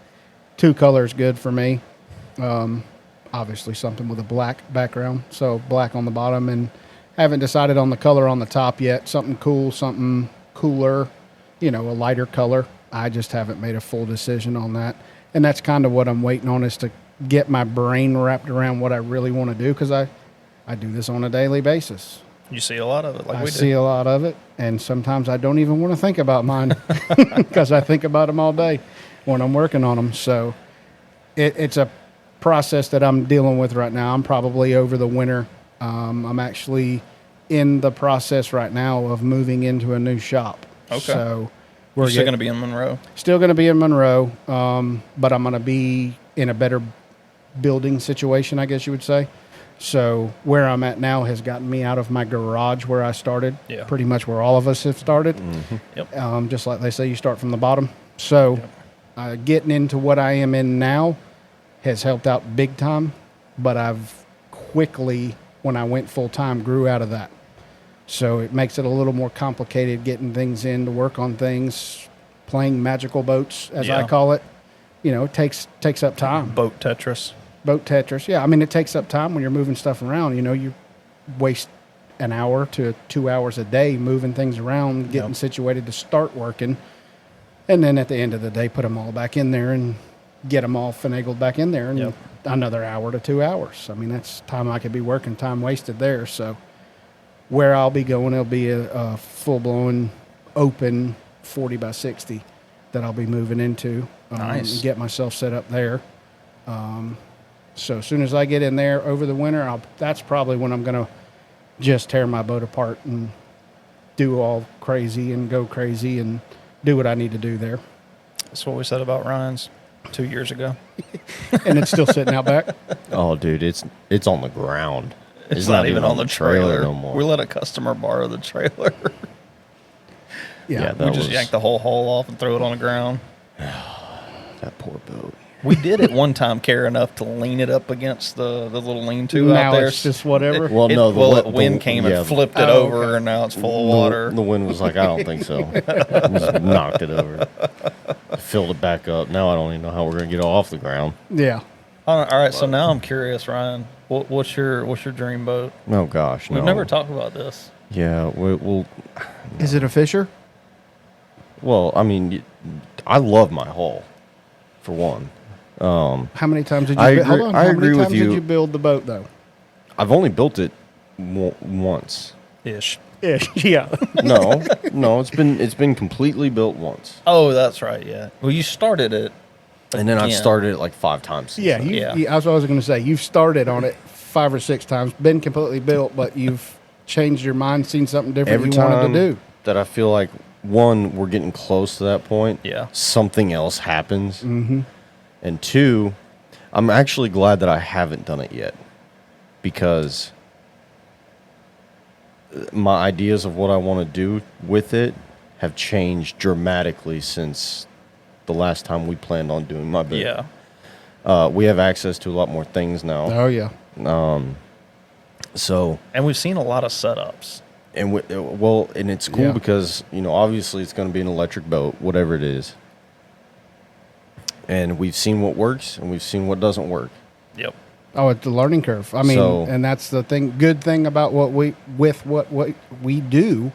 2 colors good for me. Obviously something with a black background, so black on the bottom, and haven't decided on the color on the top yet. Something cool, something cooler, a lighter color. I just haven't made a full decision on that. And that's kind of what I'm waiting on, is to get my brain wrapped around what I really want to do, because I do this on a daily basis. You see a lot of it, like I we see do. a lot of it, and sometimes I don't even want to think about mine because I think about them all day when I'm working on them. So it's a process that I'm dealing with right now. I'm probably over the winter. I'm actually in the process right now of moving into a new shop. Okay. So We're still going to be in Monroe. still going to be in Monroe, but I'm going to be in a better building situation, I guess you would say. So where I'm at now has gotten me out of my garage where I started. Yeah. Pretty much where all of us have started. Yep. Just like they say, you start from the bottom. So getting into what I am in now has helped out big time, but I've quickly, when I went full time, grew out of that. So it makes it a little more complicated getting things in to work on things, playing magical boats, as I Yeah. call it. You know, it takes up time. Boat Tetris. Boat Tetris. Yeah, I mean, it takes up time when you're moving stuff around. You know, you waste an hour to 2 hours a day moving things around, getting Yep. situated to start working. And then at the end of the day, put them all back in there and get them all finagled back in there. And Yep. another hour to 2 hours. I mean, that's time I could be working, time wasted there. So where I'll be going, it'll be a full-blown open 40 by 60 that I'll be moving into. Nice. And get myself set up there. So as soon as I get in there over the winter, that's probably when I'm going to just tear my boat apart and do all crazy and go crazy and do what I need to do there. That's what we said about Ryan's 2 years ago. And it's still sitting out back. Oh, dude, it's on the ground. It's not even on the trailer. no more. We let a customer borrow the trailer. Yeah. that We just was- yanked the whole hull off and threw it on the ground. That poor boat. We did at one time care enough to lean it up against the little lean-to out Now there. it's just whatever. Well, no, the wind came and flipped it Oh, over, okay. and now it's full of water. The wind was like, I don't think so. Just knocked it over. Filled it back up. Now I don't even know how we're gonna get it off the ground. Yeah. All right, so now I'm curious, Ryan. What's your dream boat? Oh gosh, no. We've never talked about this. Yeah, we'll. Is it a Fisher? Well, I mean, I love my hull, for one. How many times did you I build? Hold agree- on. I How agree many with times did you. you build the boat, though? I've only built it once. Ish. Yeah. No, it's been completely built once, Oh, that's right. Yeah. Well, you started it, and then I've again. started it like 5 times. since Yeah, then. Yeah. that's what I was going to say. You've started on it 5 or 6 times, been completely built, but you've changed your mind, seen something different Every you time wanted to do. that I feel like one, we're getting close to that point. Yeah. Something else happens, and 2, I'm actually glad that I haven't done it yet, because my ideas of what I want to do with it have changed dramatically since the last time we planned on doing my boat. Yeah. We have access to a lot more things now. Oh, yeah. So, And we've seen a lot of setups. and and it's cool Yeah. because, obviously it's going to be an electric boat, whatever it is. And we've seen what works and we've seen what doesn't work. Yep. Oh, it's the learning curve. I mean, So- and that's the thing. Good thing about what we do,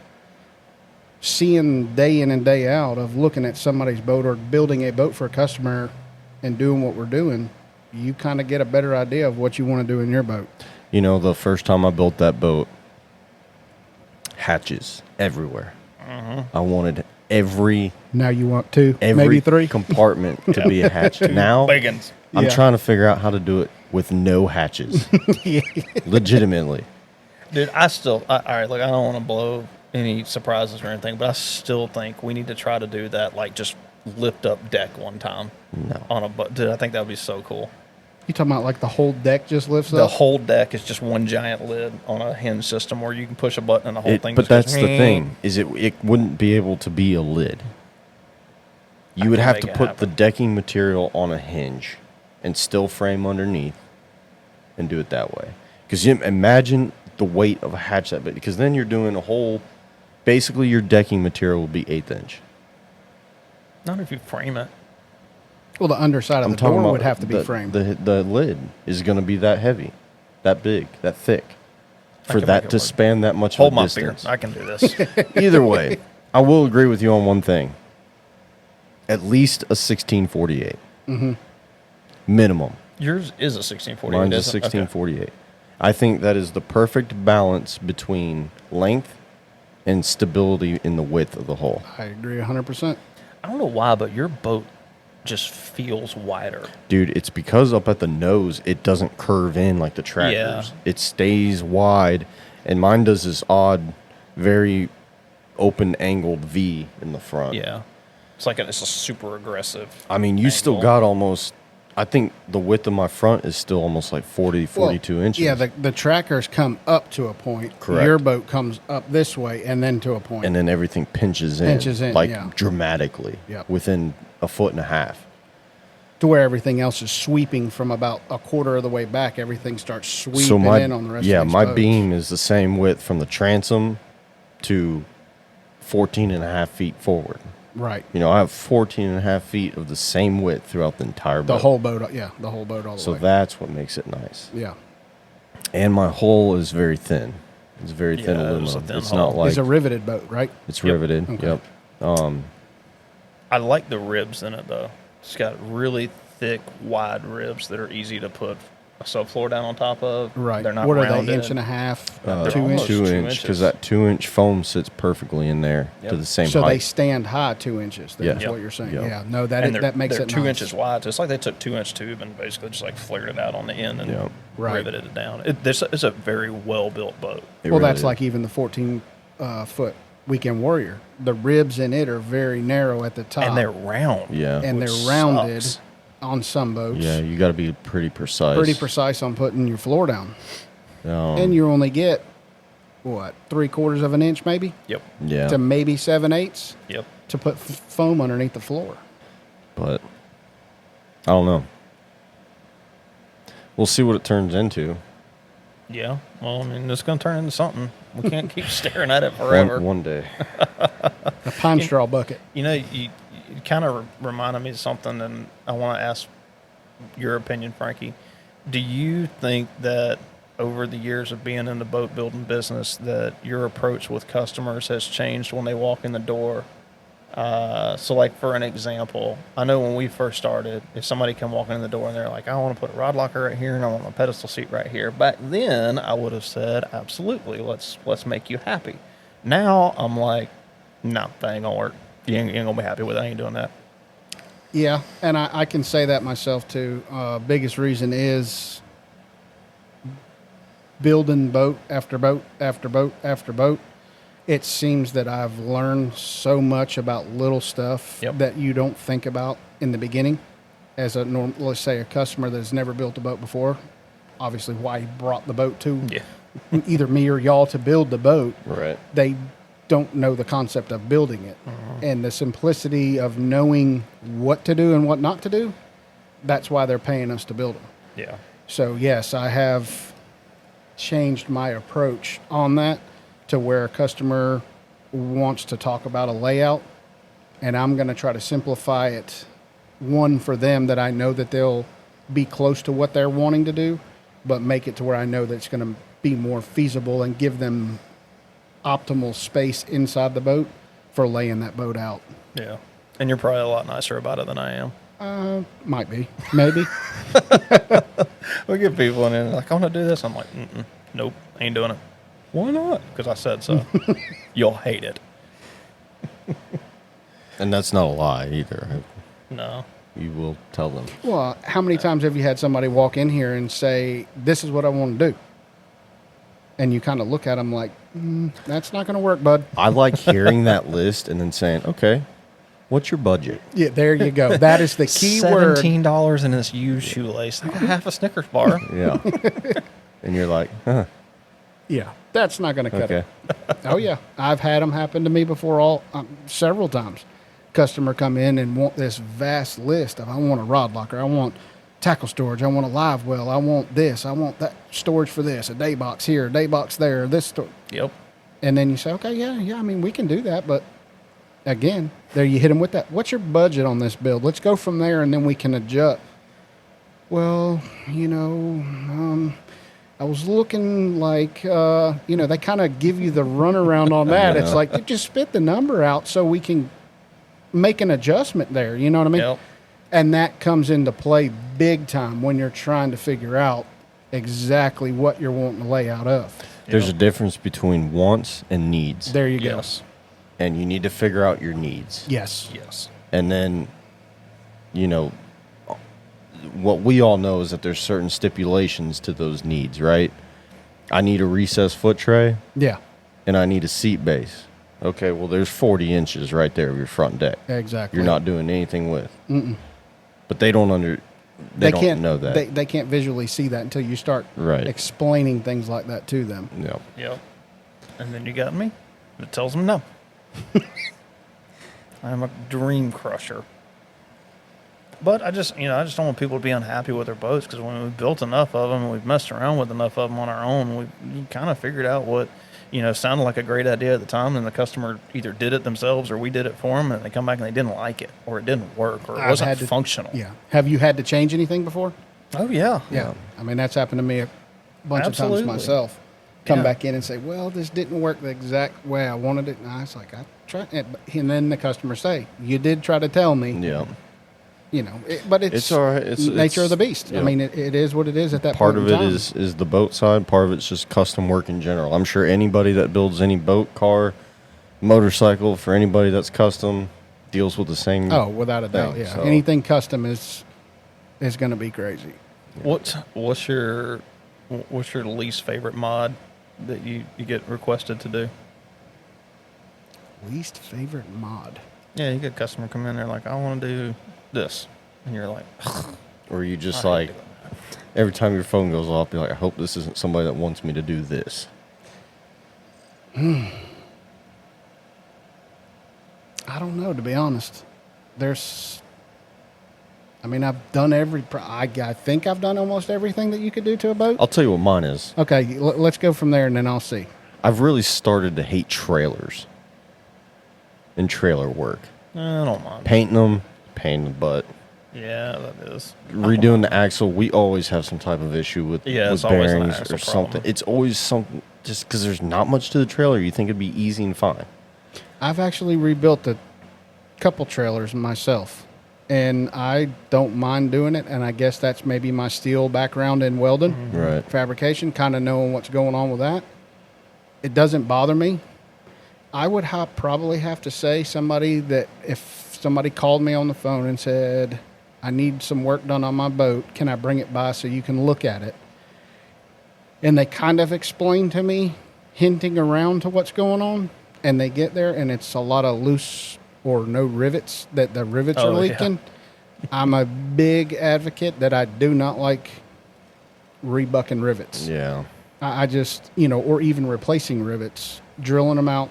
seeing day in and day out of looking at somebody's boat or building a boat for a customer and doing what we're doing, you kind of get a better idea of what you want to do in your boat. The first time I built that boat, hatches everywhere. I wanted every Now you want 2, every maybe 3. compartment to be a hatch. Now Biggins. I'm Yeah. trying to figure out how to do it with no hatches. Legitimately. Dude, all right, look, I don't want to blow any surprises or anything, but I still think we need to try to do that, like just lift up deck one time. No. On a boat. Dude, I think that would be so cool. You talking about like the whole deck just lifts The up? whole deck is just one giant lid on a hinge system where you can push a button and the whole thing But just goes, that's the thing, is it wouldn't be able to be a lid. You would can have make to it put happen. the decking material on a hinge and still frame underneath and do it that way. Because imagine the weight of a hatch that big, because then you're doing basically your decking material will be 1/8 inch. Not if you frame it. Well, the underside of the door would have to be framed. The lid is going to be that heavy, that big, that thick, for can that make it to work. span that much Hold of a my beer. distance. I can do this. Either way, I will agree with you on one thing. At least a 1648. Minimum. Yours is a 1648. Mine's a isn't it? Okay. 1648. I think that is the perfect balance between length and stability in the width of the hull. I agree 100%. I don't know why, but your boat just feels wider. Dude, it's because up at the nose, it doesn't curve in like the tractors. Yeah. It stays wide, and mine does this odd, very open-angled V in the front. Yeah. It's a super aggressive. I mean, you still angle. got almost, I think the width of my front is still almost like 40, 42 inches. Yeah, the trackers come up to a point. Correct. Your boat comes up this way and then to a point. And then everything pinches in. Like yeah. dramatically. Yep. Within a foot and a half. to where everything else is sweeping from about a quarter of the way back. Everything starts sweeping So my, in on the rest yeah, of these my boats. beam is the same width from the transom to 14 and a half feet forward. Right. You know, I have 14 and a half feet of the same width throughout the entire boat. The whole boat, yeah, the whole boat all the So way. that's what makes it nice. Yeah. And my hull is very thin. It's very thin Yeah, it's a aluminum. thin It's hull. not like It's a riveted boat, right? it's Yep. riveted. Okay. Yep. I like the ribs in it though. It's got really thick, wide ribs that are easy to put a subfloor down on top of. Right. They're not what are rounded. they, inch and a half, They're 2 almost inches? 2 2 inch, inches. because that 2-inch foam sits perfectly in there Yep. to the same So they height. stand high 2 inches. That's Yeah. what you're saying. Yep. Yeah. No, And that makes they're it 2 nice. inches wide. So it's like they took 2-inch tube and basically just like flared it out on the end and Yep. Right. riveted it down. It's a very well built boat. It Well, really that's is. like even the 14-foot Weekend Warrior. The ribs in it are very narrow at the top. And they're round. Yeah. and which they're rounded sucks. on some boats. Yeah, you got to be pretty precise. Pretty precise on putting your floor down. Um, And you only get, what, 3/4 of an inch maybe? Yep. yeah, To maybe 7/8 Yep. to put foam underneath the floor. but I don't know. We'll see what it turns into. Yeah. Well, I mean, it's going to turn into something. We can't keep staring at it forever. One day. A pine straw bucket. You know, you kind of reminded me of something, and I want to ask your opinion, Frankie. Do you think that over the years of being in the boat building business, that your approach with customers has changed when they walk in the door? So, like for an example, I know when we first started, if somebody come walking in the door and they're like, "I want to put a rod locker right here and I want a pedestal seat right here," back then I would have said, "Absolutely, let's make you happy." Now I'm like, "No, that ain't gonna work. You ain't gonna be happy with it. I ain't doing that." Yeah, and I can say that myself too. Biggest reason is building boat after boat after boat after boat. It seems that I've learned so much about little stuff Yep. that you don't think about in the beginning. As a let's say a customer that's never built a boat before, obviously why he brought the boat to Yeah. either me or y'all to build the boat. Right. They don't know the concept of building it. And the simplicity of knowing what to do and what not to do, that's why they're paying us to build them. Yeah. So, yes, I have changed my approach on that to where a customer wants to talk about a layout, and I'm going to try to simplify it, one, for them that I know that they'll be close to what they're wanting to do, but make it to where I know that it's going to be more feasible and give them optimal space inside the boat for laying that boat out. Yeah. And you're probably a lot nicer about it than I am. Might be, maybe. We get people in and like, "I want to do this." I'm like, "Nope, ain't doing it." Why not? Because I said so. You'll hate it. And that's not a lie either. No. You will tell them. Well, how many times have you had somebody walk in here and say, "This is what I want to do," and you kind of look at them like, "That's not going to work, bud." I like hearing that list and then saying, okay, what's your budget? Yeah, there you go. That is the key word. $17 in this used shoelace. I got half a Snickers bar. Yeah. And you're like, huh, Yeah, that's not going to cut okay. it. Oh yeah, I've had them happen to me before, several times. Customer come in and want this vast list of, I want a rod locker, I want tackle storage, I want a live well, I want this, I want that storage for this, a day box here, a day box there, this store. Yep. And then you say, okay, yeah, I mean, we can do that. But again, there you hit them with that. What's your budget on this build? Let's go from there, and then we can adjust. Well, I was looking like, they kind of give you the runaround on that. It's like, just spit the number out so we can make an adjustment there. You know what I mean? Yep. And that comes into play big time when you're trying to figure out exactly what you're wanting to lay out of. There's a difference between wants and needs. There you go. Yes. And you need to figure out your needs. Yes. Yes. And then, you know, what we all know is that there's certain stipulations to those needs, right? I need a recessed foot tray Yeah. and I need a seat base. Okay, well, there's 40 inches right there of your front deck. Exactly. You're not doing anything with. But they don't they don't can't know that. They can't visually see that until you start Right. explaining things like that to them. Yep. Yep. And then you got me. It tells them no. I'm a dream crusher. But I just don't want people to be unhappy with their boats, because when we've built enough of them and we've messed around with enough of them on our own, we kind of figured out what, sounded like a great idea at the time, and the customer either did it themselves or we did it for them, and they come back and they didn't like it, or it didn't work, or it wasn't functional. Yeah. Have you had to change anything before? Oh, yeah. Yeah. I mean, that's happened to me a bunch Absolutely. of times myself. Come Yeah. back in and say, well, this didn't work the exact way I wanted it. And I was like, I tried it. And then the customer say, you did try to tell me. Yeah. But it's It's all right. It's nature of the beast. yeah. I mean, it is what it is at that Part point of in it time. is the boat side. Part of it's just custom work in general. I'm sure anybody that builds any boat, car, motorcycle, for anybody that's custom, deals with the same. Oh, without a doubt, thing, yeah. so- Anything custom is going to be crazy. What's your least favorite mod that you get requested to do? Least favorite mod. Yeah, you get a customer come in there like, I want to do this. And you're like, Or you just I hate like, doing that. every time your phone goes off, you're like, I hope this isn't somebody that wants me to do this. I don't know, to be honest. I've done I think I've done almost everything that you could do to a boat. I'll tell you what mine is. Okay, let's go from there and then I'll see. I've really started to hate trailers and trailer work. I don't mind. Painting them, pain in the butt. Yeah, that is. Redoing the axle, we always have some type of issue with, Yeah, with it's always an bearings axle or something. problem. It's always something, just because there's not much to the trailer. You think it'd be easy and fine. I've actually rebuilt a couple trailers myself, and I don't mind doing it. And I guess that's maybe my steel background in welding, Right. fabrication, kind of knowing what's going on with that. It doesn't bother me. I would probably have to say somebody that if somebody called me on the phone and said, I need some work done on my boat, can I bring it by so you can look at it? And they kind of explain to me, hinting around to what's going on, and they get there and it's a lot of loose or no rivets, that the rivets are Oh, yeah. leaking. I'm a big advocate that I do not like rebucking rivets. Yeah. I just, or even replacing rivets, drilling them out,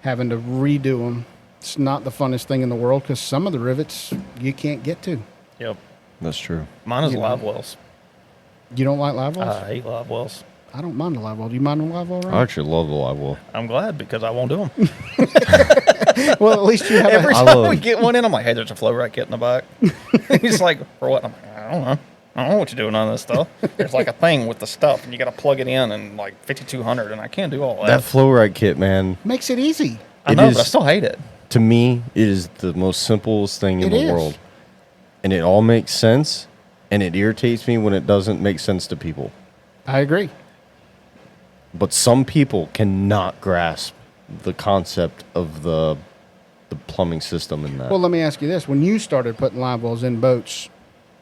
having to redo them. It's not the funnest thing in the world because some of the rivets you can't get to. Yep. That's true. Mine is You know. live wells. You don't like live wells? I hate live wells. I don't mind a live well. Do you mind a live well, I Ryan? actually love the live well. I'm glad, because I won't do them. Well, at least you have Every a... I time love- we get one in, I'm like, hey, there's a flow rack kit in the back. He's like, for what? I'm like, I don't know. I don't know what you're doing on this stuff. There's like a thing with the stuff, and you got to plug it in, and like 5200, and I can't do all that. That flow ride kit, man, Makes it easy. I it know, is- but I still hate it. to me, it is the most simplest thing in It the is. world. And it all makes sense, and it irritates me when it doesn't make sense to people. I agree. But some people cannot grasp the concept of the plumbing system in that. Well, let me ask you this. When you started putting live wells in boats,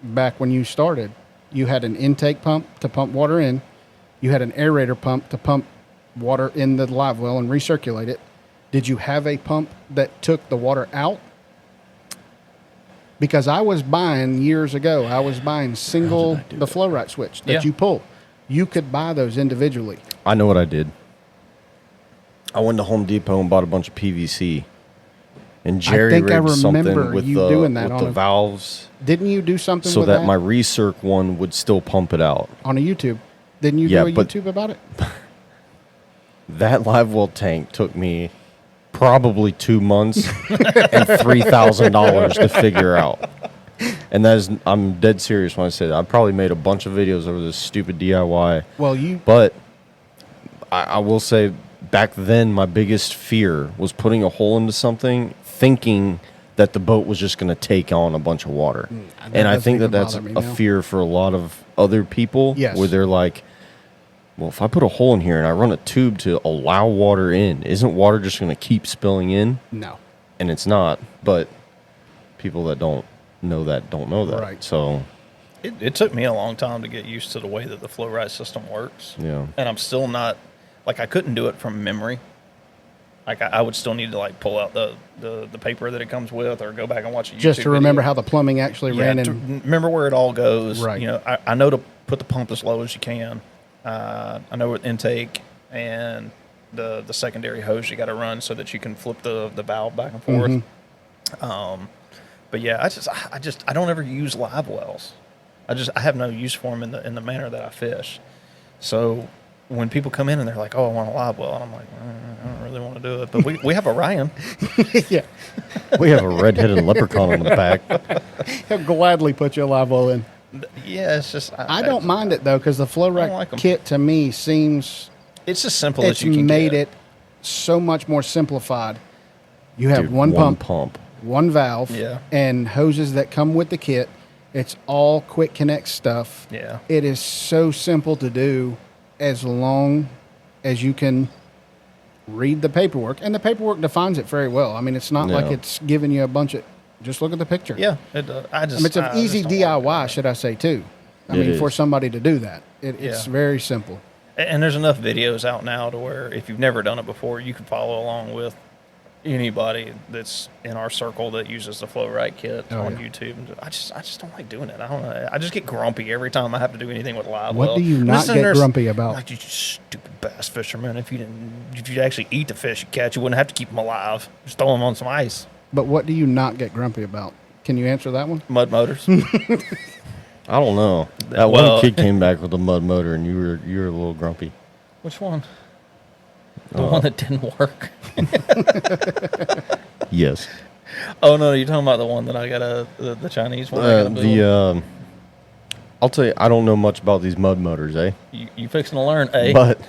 back when you started, you had an intake pump to pump water in. You had an aerator pump to pump water in the live well and recirculate it. Did you have a pump that took the water out? Because I was buying years ago, single, the flow right switch that Yeah. you pull. You could buy those individually. I know what I did. I went to Home Depot and bought a bunch of PVC. And jerry think I rigged remember something with you the, doing that with on the a- valves Didn't you do something so with that my recirc one would still pump it out. on a YouTube? Didn't you Yeah, do a but- YouTube about it? That live well tank took me probably 2 months and $3,000 to figure out. And that is, I'm dead serious when I say that. I probably made a bunch of videos over this stupid DIY. Well, you But I will say, back then, my biggest fear was putting a hole into something, thinking that the boat was just going to take on a bunch of water. that And I doesn't think that even that's bother me, a no. fear for a lot of other people. Yes. Where they're like, well, if I put a hole in here and I run a tube to allow water in, isn't water just going to keep spilling in? No. And it's not. But people that don't know that. Right. So, It took me a long time to get used to the way that the flow ride system works. yeah. And I'm still not, like, I couldn't do it from memory. Like, I would still need to, like, pull out the paper that it comes with or go back and watch a YouTube Just to remember video. how the plumbing actually Yeah, ran to in. remember where it all goes. Right. You know, I know to put the pump as low as you can. I know with intake and the secondary hose you got to run so that you can flip the valve back and forth. But yeah, I don't ever use live wells. I have no use for them in the manner that I fish. So when people come in and they're like, "Oh, I want a live well," and I'm like, I don't really want to do it. But we have a Ryan. Yeah. We have a red-headed leprechaun on the back. He'll gladly put you a live well in. Yeah, it's just I don't mind it, though, because the flow rack like 'em. kit to me seems It's as simple it's as you can made get. it so much more simplified. You have Dude, one pump, pump. one valve, Yeah. and hoses that come with the kit. It's all quick connect stuff. Yeah. It is so simple to do as long as you can read the paperwork. And the paperwork defines it very well. I mean, it's not like Yeah. it's giving you a bunch of, just look at the picture. Yeah, I I mean, it's an easy just don't like DIY, it. should I say, too. I It mean, for is. somebody to do that. It's Yeah. very simple. And there's enough videos out now to where if you've never done it before, you can follow along with anybody that's in our circle that uses the flow right kit Oh, on yeah. YouTube. And I just don't like doing it. I don't know. I just get grumpy every time I have to do anything with live What well. do you And not then get there's- grumpy about? Like, you stupid bass fisherman. If you'd actually eat the fish you catch, you wouldn't have to keep them alive. Just throw them on some ice. But what do you not get grumpy about? Can you answer that one? Mud motors. I don't know. That Well- one kid came back with a mud motor, and you were a little grumpy. Which one? The one that didn't work. Yes. Oh no, you're talking about the one that I got the Chinese one. I gotta build. I'll tell you, I don't know much about these mud motors, eh? You fixing to learn, eh? But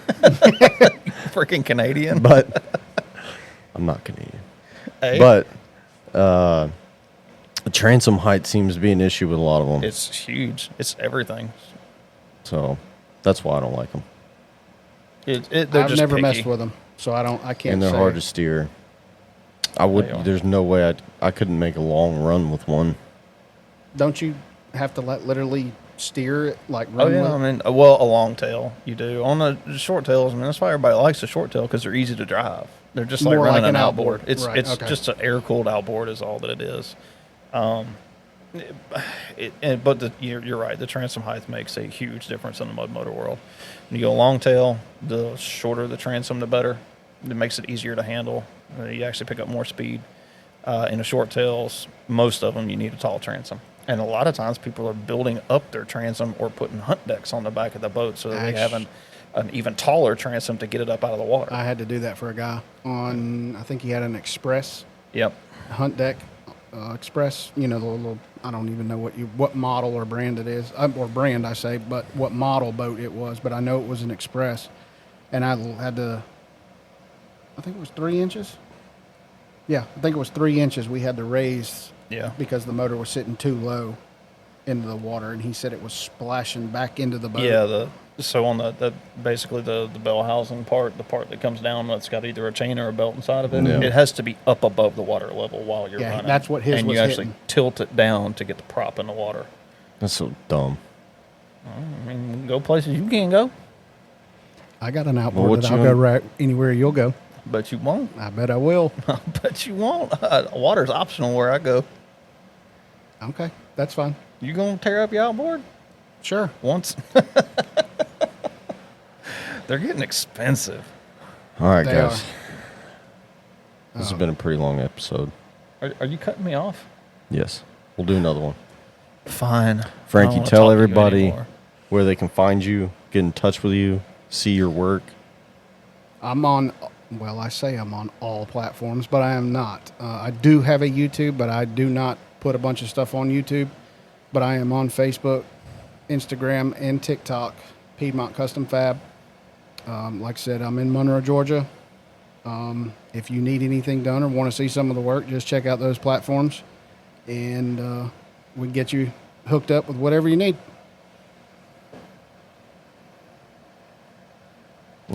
Freaking Canadian. I'm not Canadian. Eh? But the transom height seems to be an issue with a lot of them. It's huge. It's everything. So that's why I don't like them. They're I've just never picky. messed with them, so I can't And they're say. hard to steer. I They are. would. There's no way I couldn't make a long run with one. Don't you have to literally steer it, like Oh run yeah, with I it? mean, well, a long tail you do on the short tails. I mean, that's why everybody likes the short tail because they're easy to drive. They're just like More running like an an outboard. outboard. Right, It's okay. just an air cooled outboard is all that it is. But you're right. The transom height makes a huge difference in the mud motor world. When you go long tail, the shorter the transom, the better. It makes it easier to handle. You actually pick up more speed. In the short tails, most of them you need a tall transom, and a lot of times people are building up their transom or putting hunt decks on the back of the boat so that they have an even taller transom to get it up out of the water. I had to do that for a guy on, I think he had an Express Yep. hunt deck. Express, you know, the little, I don't even know what model or brand it is, or brand I say, but what model boat it was, but I know it was an Express. And I had to, I think it was 3 inches. Yeah, I think it was 3 inches we had to raise Yeah. because the motor was sitting too low into the water, and he said it was splashing back into the boat. Yeah. So on the basically the bell housing part, the part that comes down that's got either a chain or a belt inside of it, Yeah. it has to be up above the water level while you're Yeah, running. that's what his and was you actually hitting. tilt it down to get the prop in the water. That's so dumb. I mean, go places you can go, I got an outboard what that you I'll go gonna- right anywhere you'll go. but you won't. I bet I will. But you won't. Water's optional where I go. Okay, that's fine. You gonna tear up your outboard Sure. once? They're getting expensive. All right, They guys. are. This has been a pretty long episode. Are you cutting me off? Yes. We'll do another one. Fine. Frankie, tell everybody where they can find you, get in touch with you, see your work. I'm on, well, I say I'm on all platforms, but I am not. I do have a YouTube, but I do not put a bunch of stuff on YouTube. But I am on Facebook, Instagram, and TikTok, Piedmont Custom Fab. Like I said, I'm in Monroe, Georgia. If you need anything done or want to see some of the work, just check out those platforms, and we can get you hooked up with whatever you need.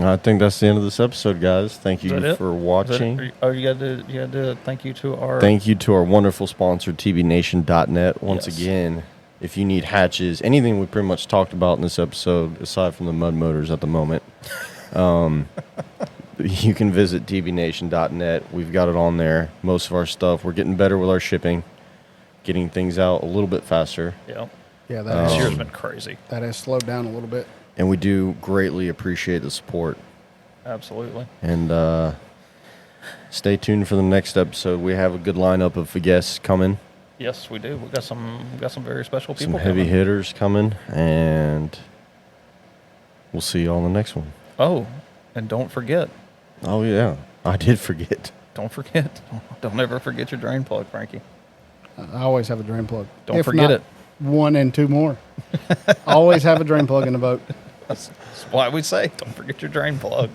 I think that's the end of this episode, guys. Thank Is that you it? for Is that watching. it? Oh, you got to thank you to our. Thank you to our wonderful sponsor, TBNation.net. Once Yes. again, if you need hatches, anything we pretty much talked about in this episode, aside from the mud motors at the moment, you can visit TBNation.net. We've got it on there. Most of our stuff. We're getting better with our shipping, getting things out a little bit faster. Yeah. Yeah, This year's has, been crazy. that has slowed down a little bit. And we do greatly appreciate the support. Absolutely. And stay tuned for the next episode. We have a good lineup of guests coming. Yes, we do. We got some very special people. Some heavy coming. hitters coming. And we'll see you all in the next one. Oh, and don't forget. Oh, yeah. I did forget. Don't forget. Don't ever forget your drain plug, Frankie. I always have a drain plug. Don't If forget not it. One and two more. Always have a drain plug in the boat. That's why we say don't forget your drain plug.